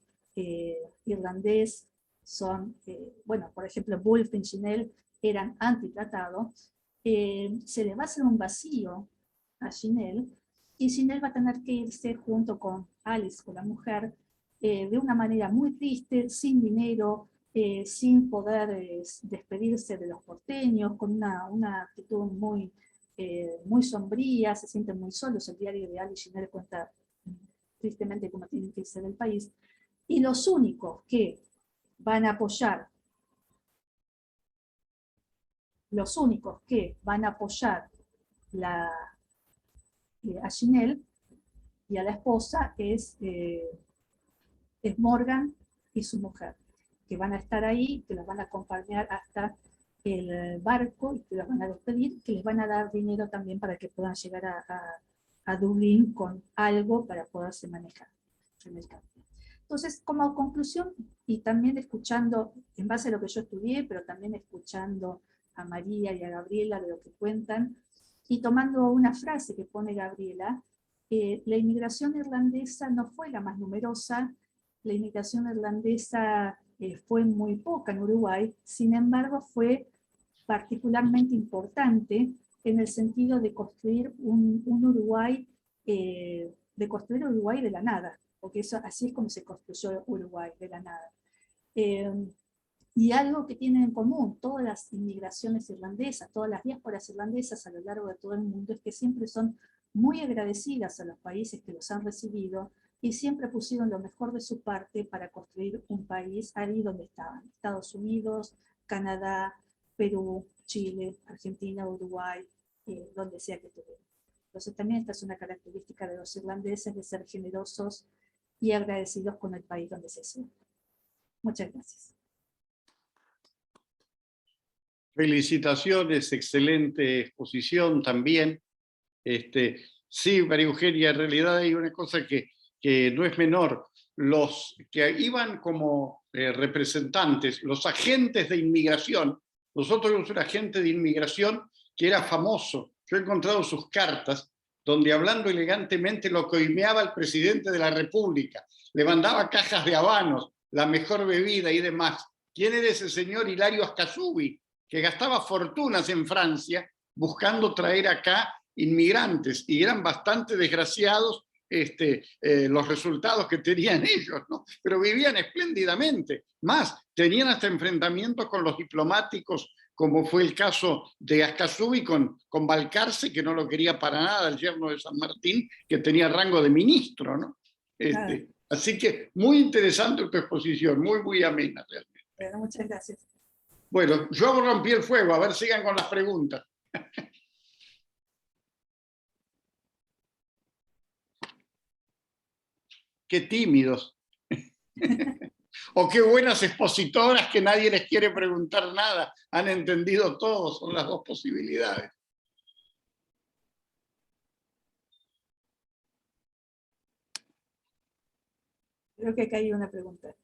irlandés son, bueno, por ejemplo, Woolfing y Ginell eran antitratado, se le va a hacer un vacío a Ginell, y Ginell va a tener que irse junto con Alice, con la mujer, de una manera muy triste, sin dinero, sin poder despedirse de los porteños, con una actitud muy sombría, se sienten muy solos. El diario de Alice Ginell cuenta tristemente cómo tienen que irse del país. Y los únicos que van a apoyar a Ginell y a la esposa es Morgan y su mujer, que van a estar ahí, que los van a acompañar hasta el barco y que los van a despedir, que les van a dar dinero también para que puedan llegar a Dublín con algo para poderse manejar en el campo. Entonces, como conclusión, y también escuchando, en base a lo que yo estudié, pero también escuchando a María y a Gabriela de lo que cuentan, y tomando una frase que pone Gabriela, la inmigración irlandesa no fue la más numerosa, la inmigración irlandesa fue muy poca en Uruguay, sin embargo fue particularmente importante en el sentido de construir un Uruguay, de construir Uruguay de la nada, porque eso, así es como se construyó Uruguay, de la nada. Y algo que tienen en común todas las inmigraciones irlandesas, todas las diásporas irlandesas a lo largo de todo el mundo, es que siempre son muy agradecidas a los países que los han recibido y siempre pusieron lo mejor de su parte para construir un país ahí donde estaban. Estados Unidos, Canadá, Perú, Chile, Argentina, Uruguay, donde sea que estuvieran. Entonces también esta es una característica de los irlandeses, de ser generosos y agradecidos con el país donde se sienten. Muchas gracias. Felicitaciones, excelente exposición también. Sí, María Eugenia, en realidad hay una cosa que no es menor. Los que iban como representantes, los agentes de inmigración, nosotros tuvimos un agente de inmigración que era famoso. Yo he encontrado sus cartas donde, hablando elegantemente, lo coimeaba al presidente de la República, le mandaba cajas de habanos, la mejor bebida y demás. ¿Quién era ese señor Hilario Ascasubi, que gastaba fortunas en Francia buscando traer acá inmigrantes, y eran bastante desgraciados los resultados que tenían ellos, ¿no? Pero vivían espléndidamente. Más, tenían hasta enfrentamientos con los diplomáticos, como fue el caso de Ascasubi con Balcarce, que no lo quería para nada, el yerno de San Martín, que tenía rango de ministro, ¿no? Así que muy interesante tu exposición, muy, muy amena realmente. Bueno, muchas gracias. Bueno, yo rompí el fuego, a ver, sigan con las preguntas. Qué tímidos. O qué buenas expositoras que nadie les quiere preguntar nada. Han entendido todo, son las dos posibilidades. Creo que acá hay una pregunta.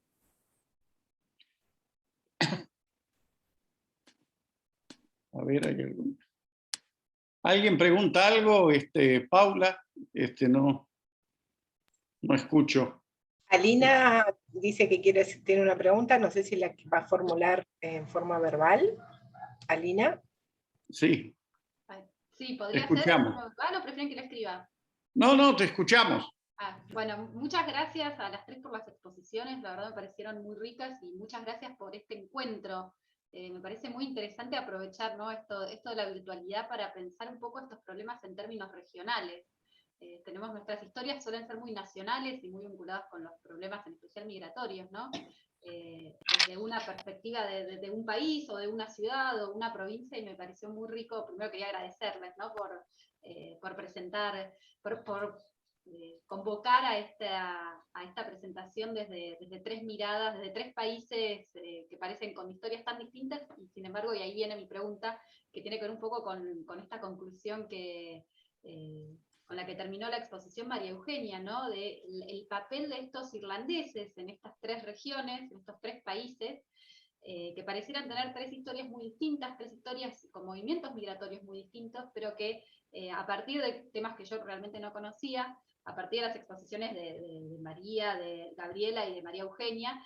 A ver, ¿hay alguna? ¿Alguien pregunta algo? Paula, no escucho. Alina dice que tiene una pregunta, no sé si la va a formular en forma verbal. Alina. Sí. Sí, podría escuchamos. Ser verbal o prefieren que la escriba. No, te escuchamos. Bueno, muchas gracias a las tres por las exposiciones, la verdad me parecieron muy ricas y muchas gracias por este encuentro. Me parece muy interesante aprovechar, ¿no? esto de la virtualidad para pensar un poco estos problemas en términos regionales. Tenemos nuestras historias, suelen ser muy nacionales y muy vinculadas con los problemas, en especial migratorios, ¿no? Desde una perspectiva de un país o de una ciudad o una provincia, y me pareció muy rico. Primero quería agradecerles, ¿no? por presentar, por convocar a esta presentación desde tres miradas, desde tres países que parecen con historias tan distintas, y sin embargo, y ahí viene mi pregunta, que tiene que ver un poco con esta conclusión con la que terminó la exposición María Eugenia, ¿no? El papel de estos irlandeses en estas tres regiones, en estos tres países, que parecieran tener tres historias muy distintas, tres historias con movimientos migratorios muy distintos, pero que a partir de temas que yo realmente no conocía, a partir de las exposiciones de María, de Gabriela y de María Eugenia,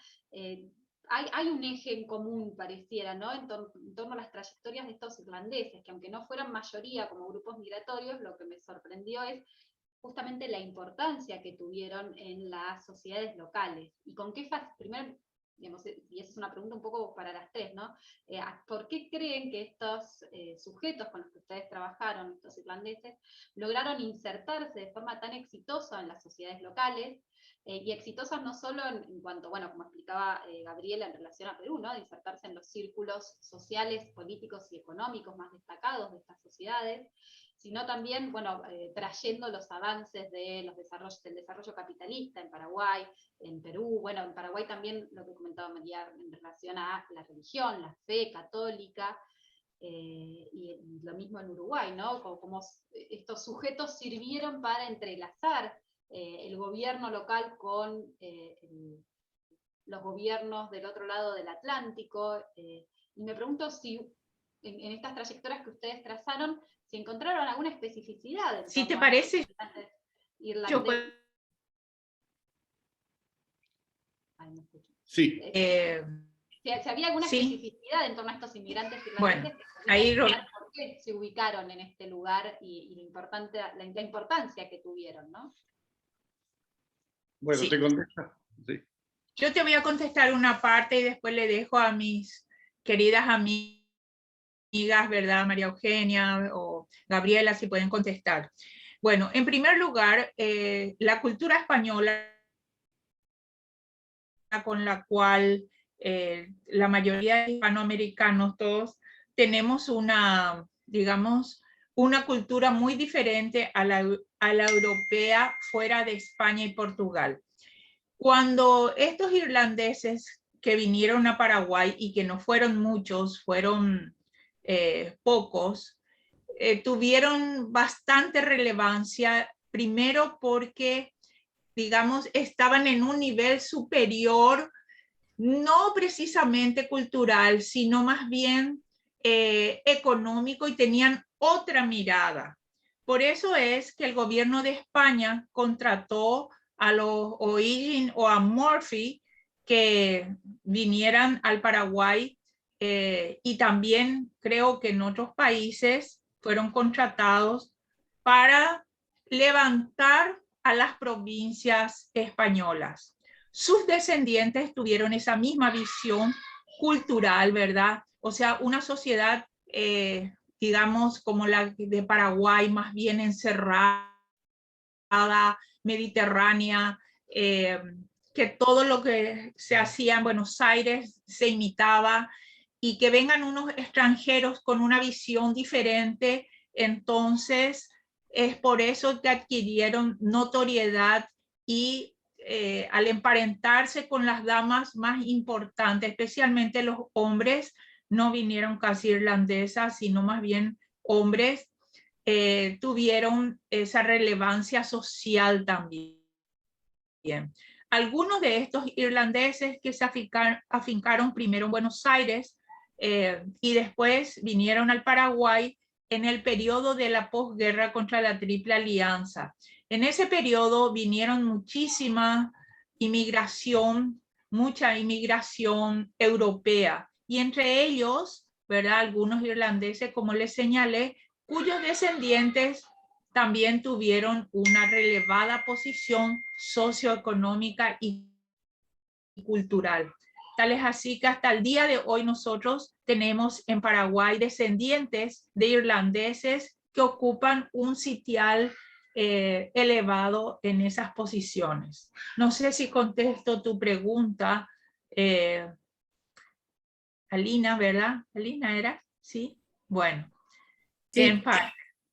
hay un eje en común, pareciera, ¿no? En torno a las trayectorias de estos irlandeses, que aunque no fueran mayoría como grupos migratorios, lo que me sorprendió es justamente la importancia que tuvieron en las sociedades locales. Y con qué primero, digamos, y esa es una pregunta un poco para las tres, ¿no? ¿Por qué creen que estos sujetos con los que ustedes trabajaron, estos irlandeses, lograron insertarse de forma tan exitosa en las sociedades locales? Y exitosas no solo en cuanto, bueno, como explicaba Gabriela en relación a Perú, ¿no? De insertarse en los círculos sociales, políticos y económicos más destacados de estas sociedades, sino también, bueno, trayendo los avances del desarrollo capitalista en Paraguay, en Perú, bueno, en Paraguay también lo que comentaba María en relación a la religión, la fe católica, y lo mismo en Uruguay, ¿no? Como estos sujetos sirvieron para entrelazar el gobierno local con los gobiernos del otro lado del Atlántico, y me pregunto si en estas trayectorias que ustedes trazaron, si encontraron alguna especificidad. Si te parece, yo puedo... Ay, no escucho. Sí. Si había alguna sí. especificidad en torno a estos inmigrantes irlandeses, bueno, ahí por qué se ubicaron en este lugar y la importancia que tuvieron, ¿no? Bueno, sí. te contesto. Sí. Yo te voy a contestar una parte y después le dejo a mis queridas amigas, ¿verdad? María Eugenia o Gabriela, si pueden contestar. Bueno, en primer lugar, la cultura española con la cual la mayoría de hispanoamericanos, todos, tenemos una, digamos, una cultura muy diferente a la europea fuera de España y Portugal. Cuando estos irlandeses que vinieron a Paraguay, y que no fueron muchos, fueron pocos, tuvieron bastante relevancia, primero porque, digamos, estaban en un nivel superior, no precisamente cultural, sino más bien económico, y tenían otra mirada. Por eso es que el gobierno de España contrató a los O'Higgins o a Murphy que vinieran al Paraguay, y también creo que en otros países fueron contratados para levantar a las provincias españolas. Sus descendientes tuvieron esa misma visión cultural, ¿verdad? O sea, una sociedad, digamos, como la de Paraguay, más bien encerrada, mediterránea, que todo lo que se hacía en Buenos Aires se imitaba, y que vengan unos extranjeros con una visión diferente, entonces es por eso que adquirieron notoriedad y al emparentarse con las damas más importantes, especialmente los hombres, no vinieron casi irlandesas, sino más bien hombres, tuvieron esa relevancia social también. Algunos de estos irlandeses que se afincaron primero en Buenos Aires y después vinieron al Paraguay en el periodo de la posguerra contra la Triple Alianza. En ese periodo vinieron mucha inmigración europea, y entre ellos, ¿verdad?, algunos irlandeses, como les señalé, cuyos descendientes también tuvieron una relevada posición socioeconómica y cultural. Tal es así que hasta el día de hoy nosotros tenemos en Paraguay descendientes de irlandeses que ocupan un sitial elevado en esas posiciones. No sé si contesto tu pregunta, Alina, ¿verdad? Alina era, ¿sí? Bueno, sí. En parte,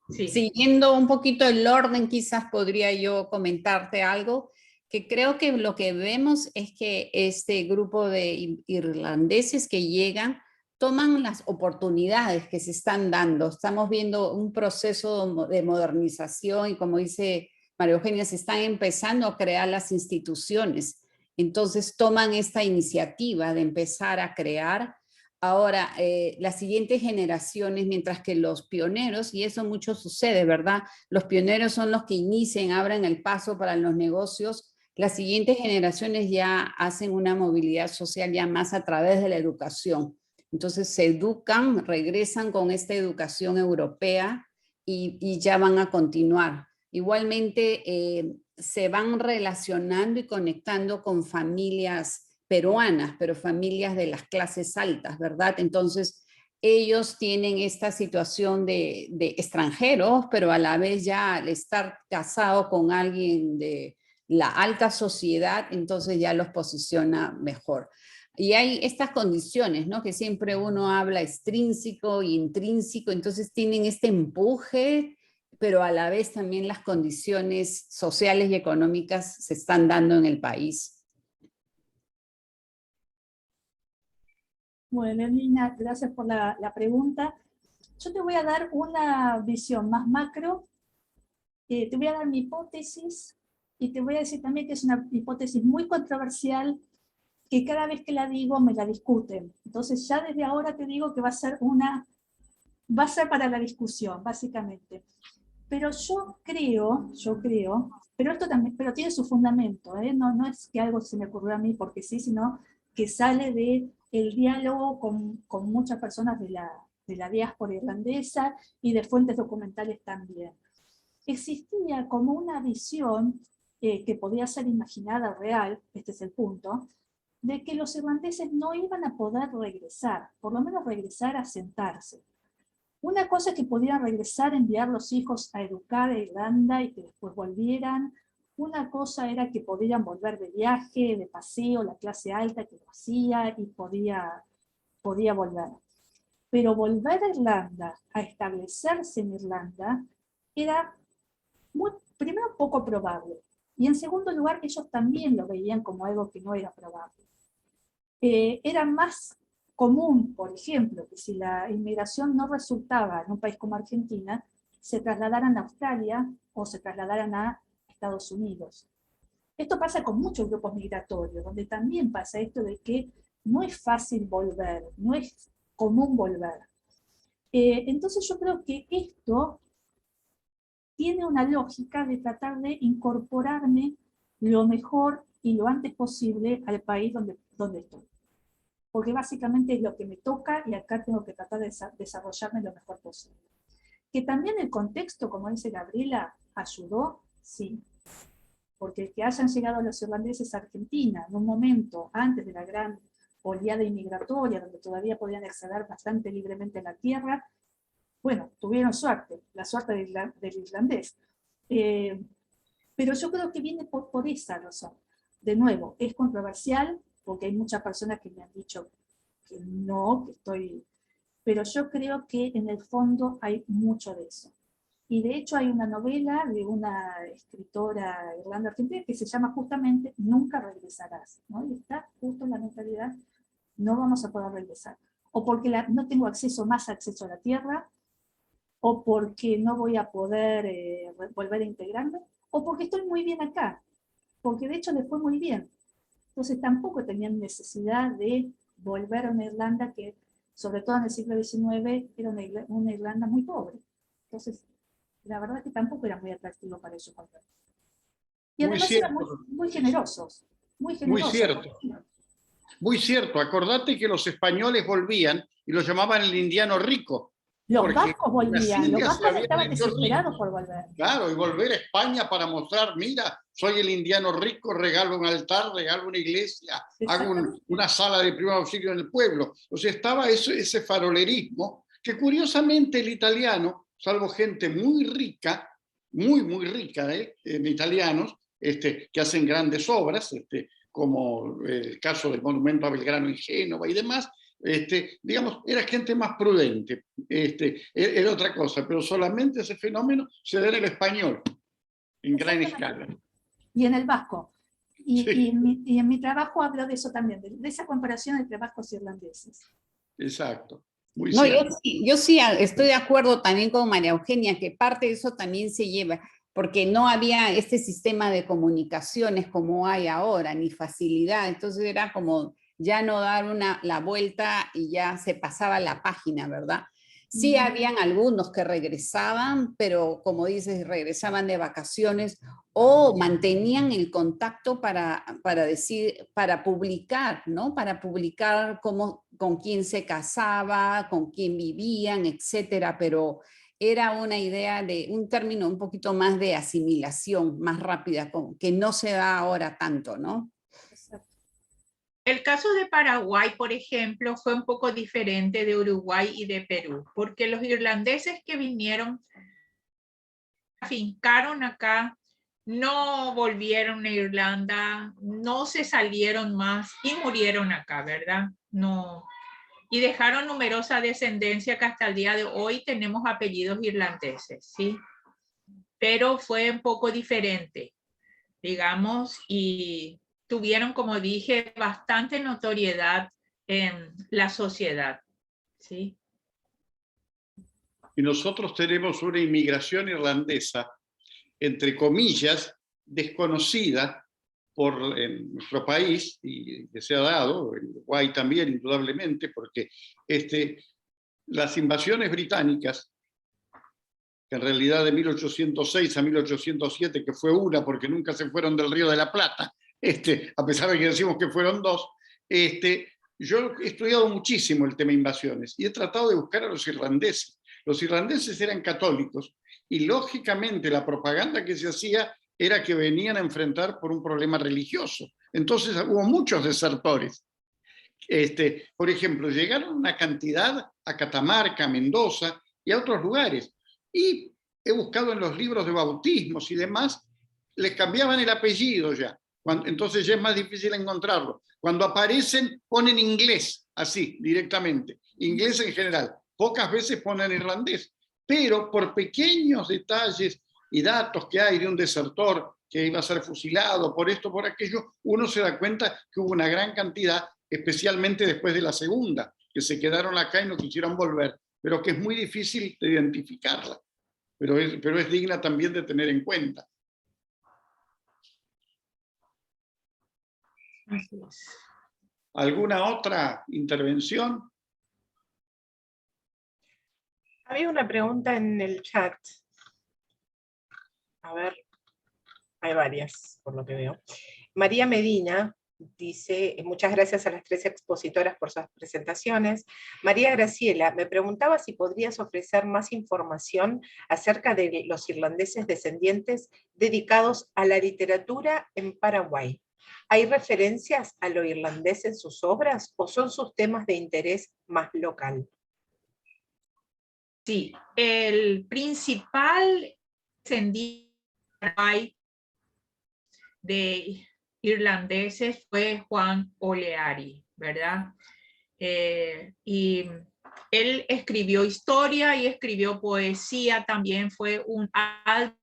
sí. Siguiendo un poquito el orden, quizás podría yo comentarte algo, que creo que lo que vemos es que este grupo de irlandeses que llegan toman las oportunidades que se están dando. Estamos viendo un proceso de modernización y, como dice María Eugenia, se están empezando a crear las instituciones. Entonces toman esta iniciativa de empezar a crear. Ahora, las siguientes generaciones, mientras que los pioneros, y eso mucho sucede, ¿verdad? Los pioneros son los que inician, abren el paso para los negocios. Las siguientes generaciones ya hacen una movilidad social ya más a través de la educación. Entonces se educan, regresan con esta educación europea y ya van a continuar. Igualmente se van relacionando y conectando con familias peruanas, pero familias de las clases altas, ¿verdad? Entonces ellos tienen esta situación de extranjeros, pero a la vez ya al estar casado con alguien de la alta sociedad, entonces ya los posiciona mejor. Y hay estas condiciones, ¿no? Que siempre uno habla extrínseco y intrínseco, entonces tienen este empuje, pero a la vez también las condiciones sociales y económicas se están dando en el país. Bueno, Lina, gracias por la pregunta. Yo te voy a dar una visión más macro, te voy a dar mi hipótesis, y te voy a decir también que es una hipótesis muy controversial, que cada vez que la digo me la discuten. Entonces ya desde ahora te digo que va a ser para la discusión, básicamente. Pero yo creo, pero esto también, pero tiene su fundamento, ¿eh? No es que algo se me ocurrió a mí porque sí, sino que sale del diálogo con muchas personas de la diáspora irlandesa y de fuentes documentales también. Existía como una visión que podía ser imaginada real, este es el punto, de que los irlandeses no iban a poder regresar, por lo menos regresar a sentarse. Una cosa es que podían regresar, enviar los hijos a educar a Irlanda y que después volvieran. Una cosa era que podían volver de viaje, de paseo, la clase alta que lo hacía y podía volver. Pero volver a Irlanda, a establecerse en Irlanda, era primero poco probable. Y en segundo lugar, ellos también lo veían como algo que no era probable. Era más común, por ejemplo, que si la inmigración no resultaba en un país como Argentina, se trasladaran a Australia o se trasladaran a Estados Unidos. Esto pasa con muchos grupos migratorios, donde también pasa esto de que no es fácil volver, no es común volver. Entonces yo creo que esto tiene una lógica de tratar de incorporarme lo mejor y lo antes posible al país donde estoy. Porque básicamente es lo que me toca y acá tengo que tratar de desarrollarme lo mejor posible. Que también el contexto, como dice Gabriela, ayudó, sí. Porque que hayan llegado los irlandeses a Argentina en un momento antes de la gran oleada inmigratoria, donde todavía podían acceder bastante libremente a la tierra, bueno, tuvieron suerte, la suerte del irlandés. Pero yo creo que viene por esa razón. De nuevo, es controversial, porque hay muchas personas que me han dicho que no, que estoy... Pero yo creo que en el fondo hay mucho de eso. Y de hecho hay una novela de una escritora irlanda-argentina que se llama justamente Nunca regresarás, ¿no? Y está justo en la mentalidad, no vamos a poder regresar. O porque no tengo más acceso a la tierra, o porque no voy a poder volver a integrarme, o porque estoy muy bien acá, porque de hecho les fue muy bien. Entonces tampoco tenían necesidad de volver a una Irlanda que, sobre todo en el siglo XIX, era una Irlanda muy pobre. Entonces, la verdad es que tampoco era muy atractivo para ellos volver. Y además eran muy generosos. Muy generosos. Muy cierto. Muy cierto. Acordate que los españoles volvían y los llamaban el indiano rico. Los vascos volvían, los vascos estaban desesperados rico. por volver. Claro, y volver a España para mostrar, mira, soy el indiano rico, regalo un altar, regalo una iglesia, hago una sala de primer auxilio en el pueblo. O sea, estaba ese farolerismo, que curiosamente el italiano, salvo gente muy rica, muy rica, en italianos, que hacen grandes obras, como el caso del monumento a Belgrano en Génova y demás, digamos, era gente más prudente, era otra cosa, pero solamente ese fenómeno se da en el español, en gran escala. Y en el vasco. Sí. Y en mi trabajo hablo de eso también, de esa comparación entre vascos y irlandeses. Exacto. Muy no, cierto. yo sí estoy de acuerdo también con María Eugenia, que parte de eso también se lleva, porque no había este sistema de comunicaciones como hay ahora, ni facilidad, entonces era como ya no dar la vuelta y ya se pasaba la página, ¿verdad? Sí habían algunos que regresaban, pero como dices, regresaban de vacaciones o mantenían el contacto para publicar, ¿no? Para publicar con quién se casaba, con quién vivían, etcétera, pero era una idea de un término un poquito más de asimilación, más rápida, que no se da ahora tanto, ¿no? El caso de Paraguay, por ejemplo, fue un poco diferente de Uruguay y de Perú, porque los irlandeses que vinieron, afincaron acá, no volvieron a Irlanda, no se salieron más y murieron acá, ¿verdad? No. Y dejaron numerosa descendencia que hasta el día de hoy tenemos apellidos irlandeses, ¿sí? Pero fue un poco diferente, digamos, y tuvieron, como dije, bastante notoriedad en la sociedad, ¿sí? y nosotros tenemos una inmigración irlandesa, entre comillas, desconocida en nuestro país, y que se ha dado, en Uruguay también, indudablemente, porque las invasiones británicas, que en realidad de 1806 a 1807, que fue una, porque nunca se fueron del Río de la Plata, a pesar de que decimos que fueron dos, yo he estudiado muchísimo el tema invasiones y he tratado de buscar a los irlandeses. Los irlandeses eran católicos y lógicamente la propaganda que se hacía era que venían a enfrentar por un problema religioso. Entonces hubo muchos desertores. Por ejemplo, llegaron una cantidad a Catamarca, a Mendoza y a otros lugares. Y he buscado en los libros de bautismos y demás, les cambiaban el apellido ya. Entonces ya es más difícil encontrarlo. Cuando aparecen, ponen inglés, así, directamente. Inglés en general. Pocas veces ponen irlandés. Pero por pequeños detalles y datos que hay de un desertor que iba a ser fusilado, por esto, por aquello, uno se da cuenta que hubo una gran cantidad, especialmente después de la segunda, que se quedaron acá y no quisieron volver, pero que es muy difícil de identificarla. Pero es digna también de tener en cuenta. Así es. ¿Alguna otra intervención? Había una pregunta en el chat. A ver, hay varias, por lo que veo. María Medina dice, muchas gracias a las 3 expositoras por sus presentaciones. María Graciela, me preguntaba si podrías ofrecer más información acerca de los irlandeses descendientes dedicados a la literatura en Paraguay. ¿Hay referencias a lo irlandés en sus obras o son sus temas de interés más local? Sí, el principal descendiente de irlandeses fue Juan O'Leary, ¿verdad? Y él escribió historia y escribió poesía, también fue un alto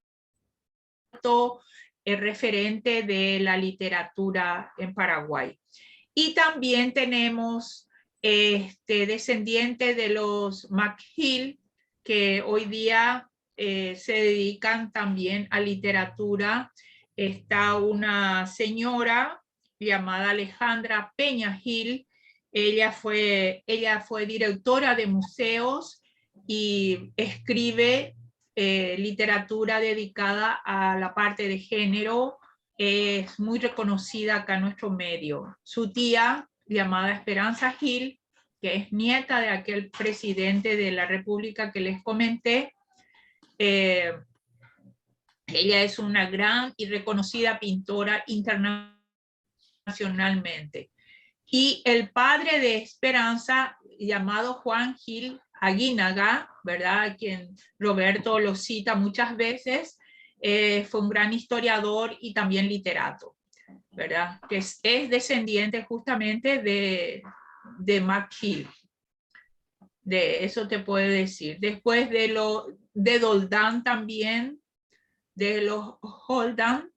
referente de la literatura en Paraguay. Y también tenemos descendientes de los McGill, que hoy día se dedican también a literatura. Está una señora llamada Alejandra Peña Gil. Ella fue directora de museos y escribe literatura dedicada a la parte de género. Es muy reconocida acá en nuestro medio. Su tía, llamada Esperanza Gil, que es nieta de aquel presidente de la República que les comenté, ella es una gran y reconocida pintora internacionalmente. Y el padre de Esperanza, llamado Juan Gil Aguinaga, ¿verdad?, quien Roberto lo cita muchas veces, fue un gran historiador y también literato, ¿verdad?, que es descendiente justamente de McGill. De eso te puedo decir. Después de Doldán también, de los Holdan,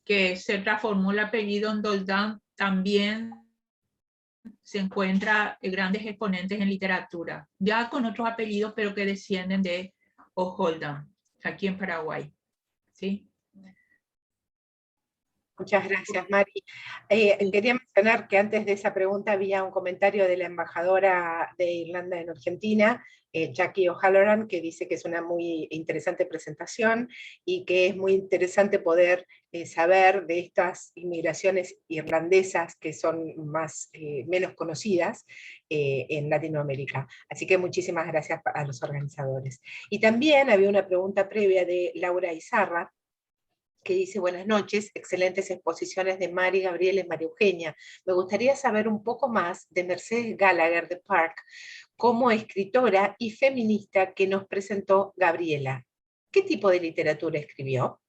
que se transformó el apellido en Doldán, también se encuentra grandes exponentes en literatura, ya con otros apellidos, pero que descienden de O'Holdan, aquí en Paraguay. ¿Sí? Muchas gracias, Mari. Quería mencionar que antes de esa pregunta había un comentario de la embajadora de Irlanda en Argentina, Jackie O'Halloran, que dice que es una muy interesante presentación y que es muy interesante poder saber de estas inmigraciones irlandesas que son menos conocidas en Latinoamérica. Así que muchísimas gracias a los organizadores. Y también había una pregunta previa de Laura Izarra, que dice: buenas noches, excelentes exposiciones de Mari, Gabriela y María Eugenia. Me gustaría saber un poco más de Mercedes Gallagher de Park como escritora y feminista que nos presentó Gabriela. ¿Qué tipo de literatura escribió?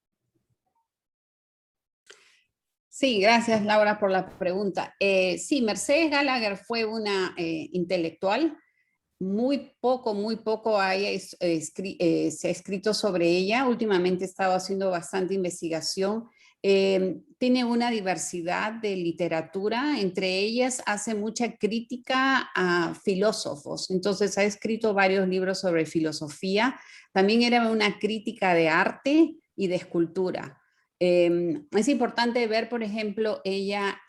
Sí, gracias Laura por la pregunta. Sí, Mercedes Gallagher fue una intelectual. Muy poco se ha escrito sobre ella. Últimamente he estado haciendo bastante investigación. Tiene una diversidad de literatura, entre ellas hace mucha crítica a filósofos, entonces ha escrito varios libros sobre filosofía, también era una crítica de arte y de escultura. Es importante ver, por ejemplo, ella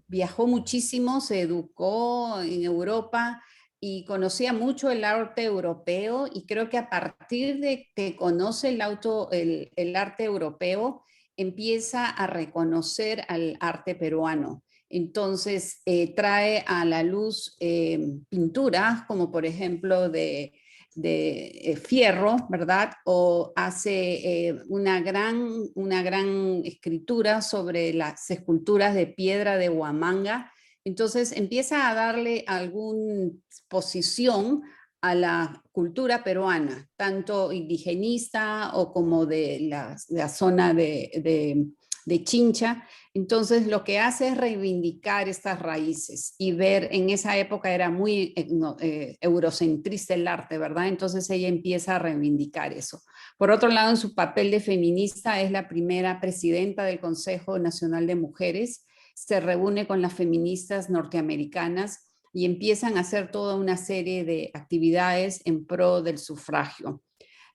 viajó muchísimo, se educó en Europa y conocía mucho el arte europeo, y creo que a partir de que conoce el arte europeo, empieza a reconocer al arte peruano. Entonces trae a la luz pinturas como por ejemplo de Fierro, ¿verdad? O hace una gran escritura sobre las esculturas de piedra de Huamanga. Entonces empieza a darle alguna posición a la cultura peruana, tanto indigenista o como de la zona de Chincha. Entonces lo que hace es reivindicar estas raíces y ver, en esa época era muy eurocentrista el arte, ¿verdad? Entonces ella empieza a reivindicar eso. Por otro lado, en su papel de feminista, es la primera presidenta del Consejo Nacional de Mujeres, se reúne con las feministas norteamericanas y empiezan a hacer toda una serie de actividades en pro del sufragio.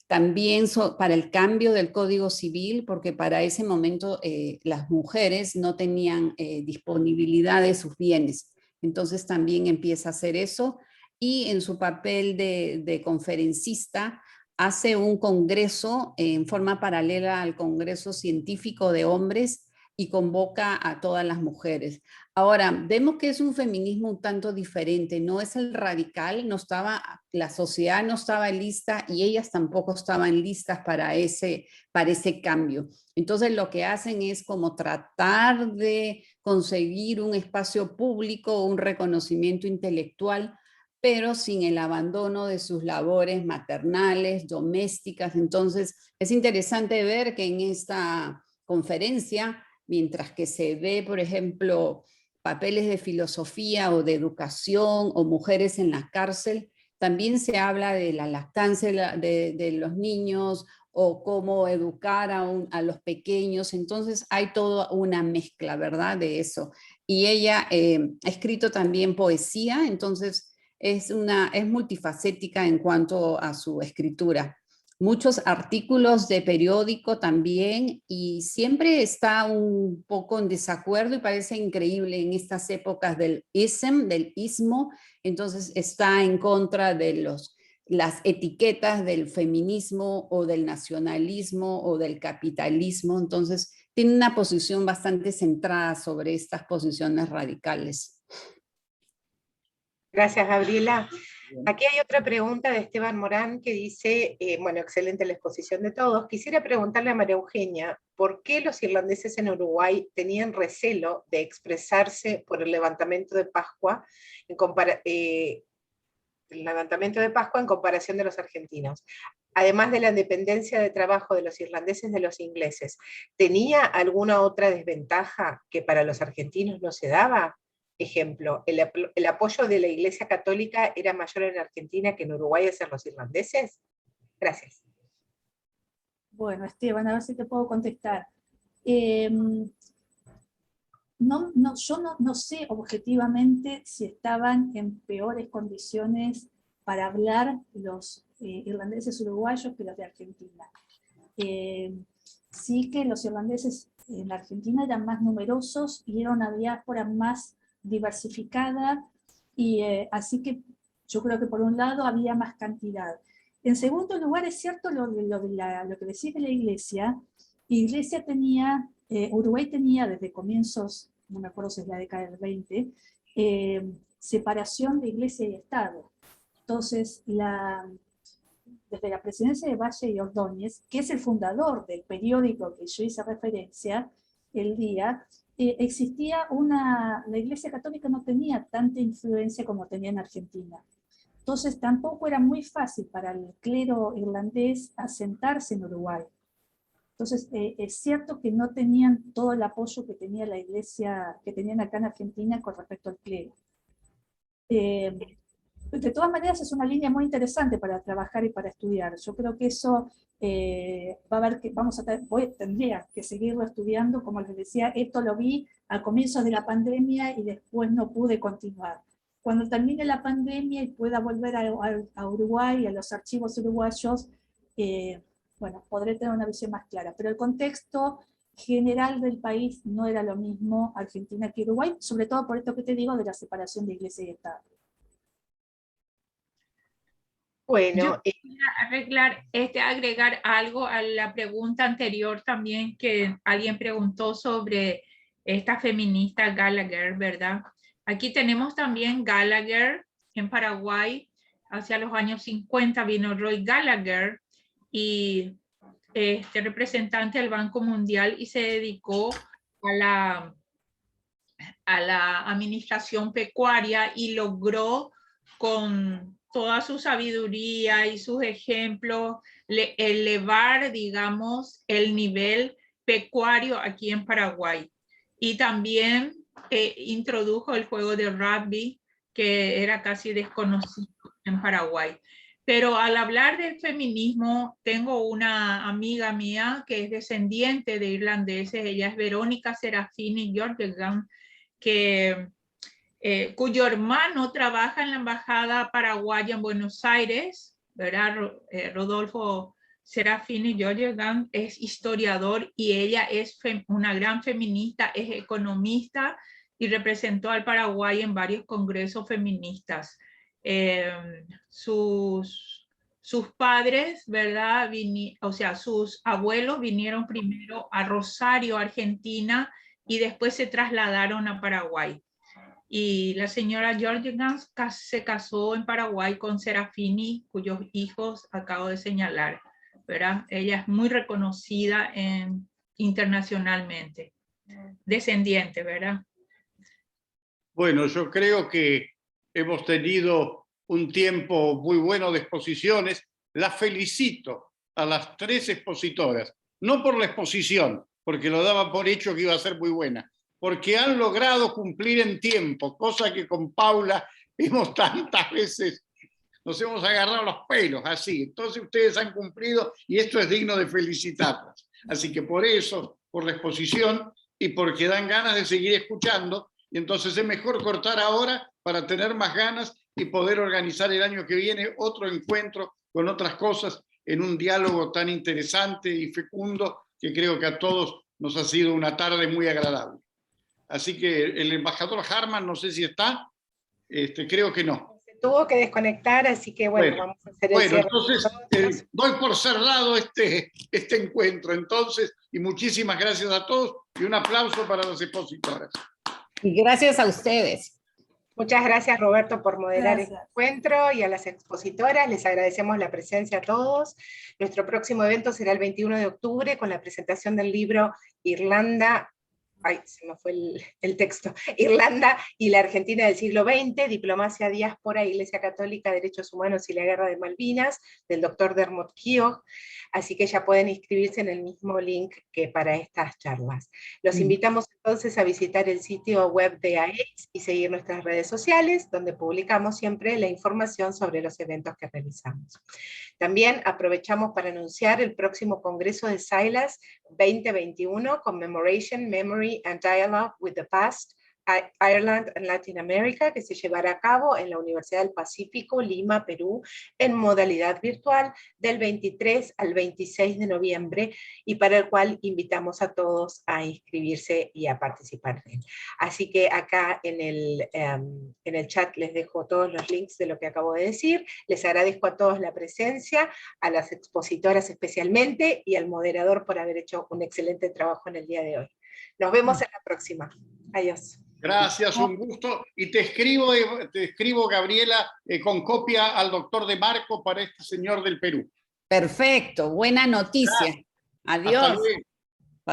También para el cambio del Código Civil, porque para ese momento las mujeres no tenían disponibilidad de sus bienes. Entonces también empieza a hacer eso, y en su papel de conferencista hace un congreso en forma paralela al Congreso Científico de Hombres y convoca a todas las mujeres. Ahora, vemos que es un feminismo un tanto diferente, no es el radical, la sociedad no estaba lista y ellas tampoco estaban listas para ese cambio. Entonces lo que hacen es como tratar de conseguir un espacio público, un reconocimiento intelectual, pero sin el abandono de sus labores maternales, domésticas. Entonces es interesante ver que en esta conferencia, mientras que se ve, por ejemplo, papeles de filosofía o de educación o mujeres en la cárcel, también se habla de la lactancia de los niños o cómo educar a los pequeños. Entonces hay toda una mezcla, ¿verdad?, de eso. Y ella ha escrito también poesía, entonces es multifacética en cuanto a su escritura. Muchos artículos de periódico también, y siempre está un poco en desacuerdo y parece increíble en estas épocas del ismo, entonces está en contra de las etiquetas del feminismo o del nacionalismo o del capitalismo, entonces tiene una posición bastante centrada sobre estas posiciones radicales. Gracias, Gabriela. Aquí hay otra pregunta de Esteban Morán que dice, bueno, excelente la exposición de todos. Quisiera preguntarle a María Eugenia, ¿por qué los irlandeses en Uruguay tenían recelo de expresarse por el levantamiento de Pascua en comparación de los argentinos? Además de la dependencia de trabajo de los irlandeses de los ingleses, ¿tenía alguna otra desventaja que para los argentinos no se daba? Ejemplo, ¿el apoyo de la Iglesia Católica era mayor en Argentina que en Uruguay hacia los irlandeses? Gracias. Bueno, Esteban, a ver si te puedo contestar. Yo no sé objetivamente si estaban en peores condiciones para hablar los irlandeses uruguayos que los de Argentina. Sí que los irlandeses en Argentina eran más numerosos y era una diáspora más diversificada, y así que yo creo que por un lado había más cantidad. En segundo lugar, es cierto lo que decís de la Iglesia. Uruguay tenía desde comienzos, no me acuerdo si es la década del 20, separación de Iglesia y Estado. Entonces, desde la presidencia de Valle y Ordóñez, que es el fundador del periódico que yo hice referencia, El Día, la Iglesia Católica no tenía tanta influencia como tenía en Argentina. Entonces tampoco era muy fácil para el clero irlandés asentarse en Uruguay. Entonces es cierto que no tenían todo el apoyo que tenía la Iglesia, que tenían acá en Argentina con respecto al clero. De todas maneras es una línea muy interesante para trabajar y para estudiar. Yo creo que eso va a haber que, tendría que seguirlo estudiando. Como les decía, esto lo vi a comienzos de la pandemia y después no pude continuar. Cuando termine la pandemia y pueda volver a Uruguay, a los archivos uruguayos, bueno, podré tener una visión más clara. Pero el contexto general del país no era lo mismo Argentina que Uruguay, sobre todo por esto que te digo de la separación de Iglesia y Estado. Bueno, Yo quería agregar algo a la pregunta anterior también, que alguien preguntó sobre esta feminista Gallagher, ¿verdad? Aquí tenemos también Gallagher en Paraguay. Hacia los años 50 vino Roy Gallagher, y representante del Banco Mundial, y se dedicó a la administración pecuaria, y logró con toda su sabiduría y sus ejemplos elevar, digamos, el nivel pecuario aquí en Paraguay. Y también introdujo el juego de rugby, que era casi desconocido en Paraguay. Pero al hablar del feminismo, tengo una amiga mía que es descendiente de irlandeses. Ella es Verónica Serafini Jorgensen, cuyo hermano trabaja en la embajada paraguaya en Buenos Aires, ¿verdad? Rodolfo Serafini Jorgensen es historiador, y ella es una gran feminista, es economista y representó al Paraguay en varios congresos feministas. Sus padres, ¿verdad? O sea, sus abuelos vinieron primero a Rosario, Argentina, y después se trasladaron a Paraguay. Y la señora Jorgensen se casó en Paraguay con Serafini, cuyos hijos acabo de señalar, ¿verdad? Ella es muy reconocida internacionalmente. Descendiente, ¿verdad? Bueno, yo creo que hemos tenido un tiempo muy bueno de exposiciones. Las felicito a las tres expositoras, no por la exposición, porque lo daba por hecho que iba a ser muy buena, porque han logrado cumplir en tiempo, cosa que con Paula hemos tantas veces, nos hemos agarrado los pelos, así. Entonces ustedes han cumplido y esto es digno de felicitarlas. Así que por eso, por la exposición y porque dan ganas de seguir escuchando, y entonces es mejor cortar ahora para tener más ganas y poder organizar el año que viene otro encuentro con otras cosas en un diálogo tan interesante y fecundo que creo que a todos nos ha sido una tarde muy agradable. Así que el embajador Harman, no sé si está, creo que no. Se tuvo que desconectar, así que bueno, vamos a hacer el cierre. Entonces doy por cerrado este encuentro, entonces, y muchísimas gracias a todos, y un aplauso para las expositoras. Y gracias a ustedes. Muchas gracias, Roberto, por moderar este encuentro, y a las expositoras les agradecemos la presencia a todos. Nuestro próximo evento será el 21 de octubre con la presentación del libro Irlanda, se me fue el texto, Irlanda y la Argentina del siglo XX, Diplomacia, Diáspora, Iglesia Católica, Derechos Humanos y la Guerra de Malvinas, del doctor Dermot Keogh. Así que ya pueden inscribirse en el mismo link que para estas charlas. Los invitamos entonces a visitar el sitio web de AEX y seguir nuestras redes sociales, donde publicamos siempre la información sobre los eventos que realizamos. También aprovechamos para anunciar el próximo Congreso de SILAS 2021, Commemoration, Memory and Dialogue with the Past, Ireland and Latin America, que se llevará a cabo en la Universidad del Pacífico, Lima, Perú, en modalidad virtual del 23 al 26 de noviembre, y para el cual invitamos a todos a inscribirse y a participar de él. Así que acá en el chat les dejo todos los links de lo que acabo de decir. Les agradezco a todos la presencia, a las expositoras especialmente, y al moderador por haber hecho un excelente trabajo en el día de hoy. Nos vemos en la próxima. Adiós. Gracias, un gusto. Y te escribo Gabriela, con copia al doctor De Marco para este señor del Perú. Perfecto, buena noticia. Gracias. Adiós.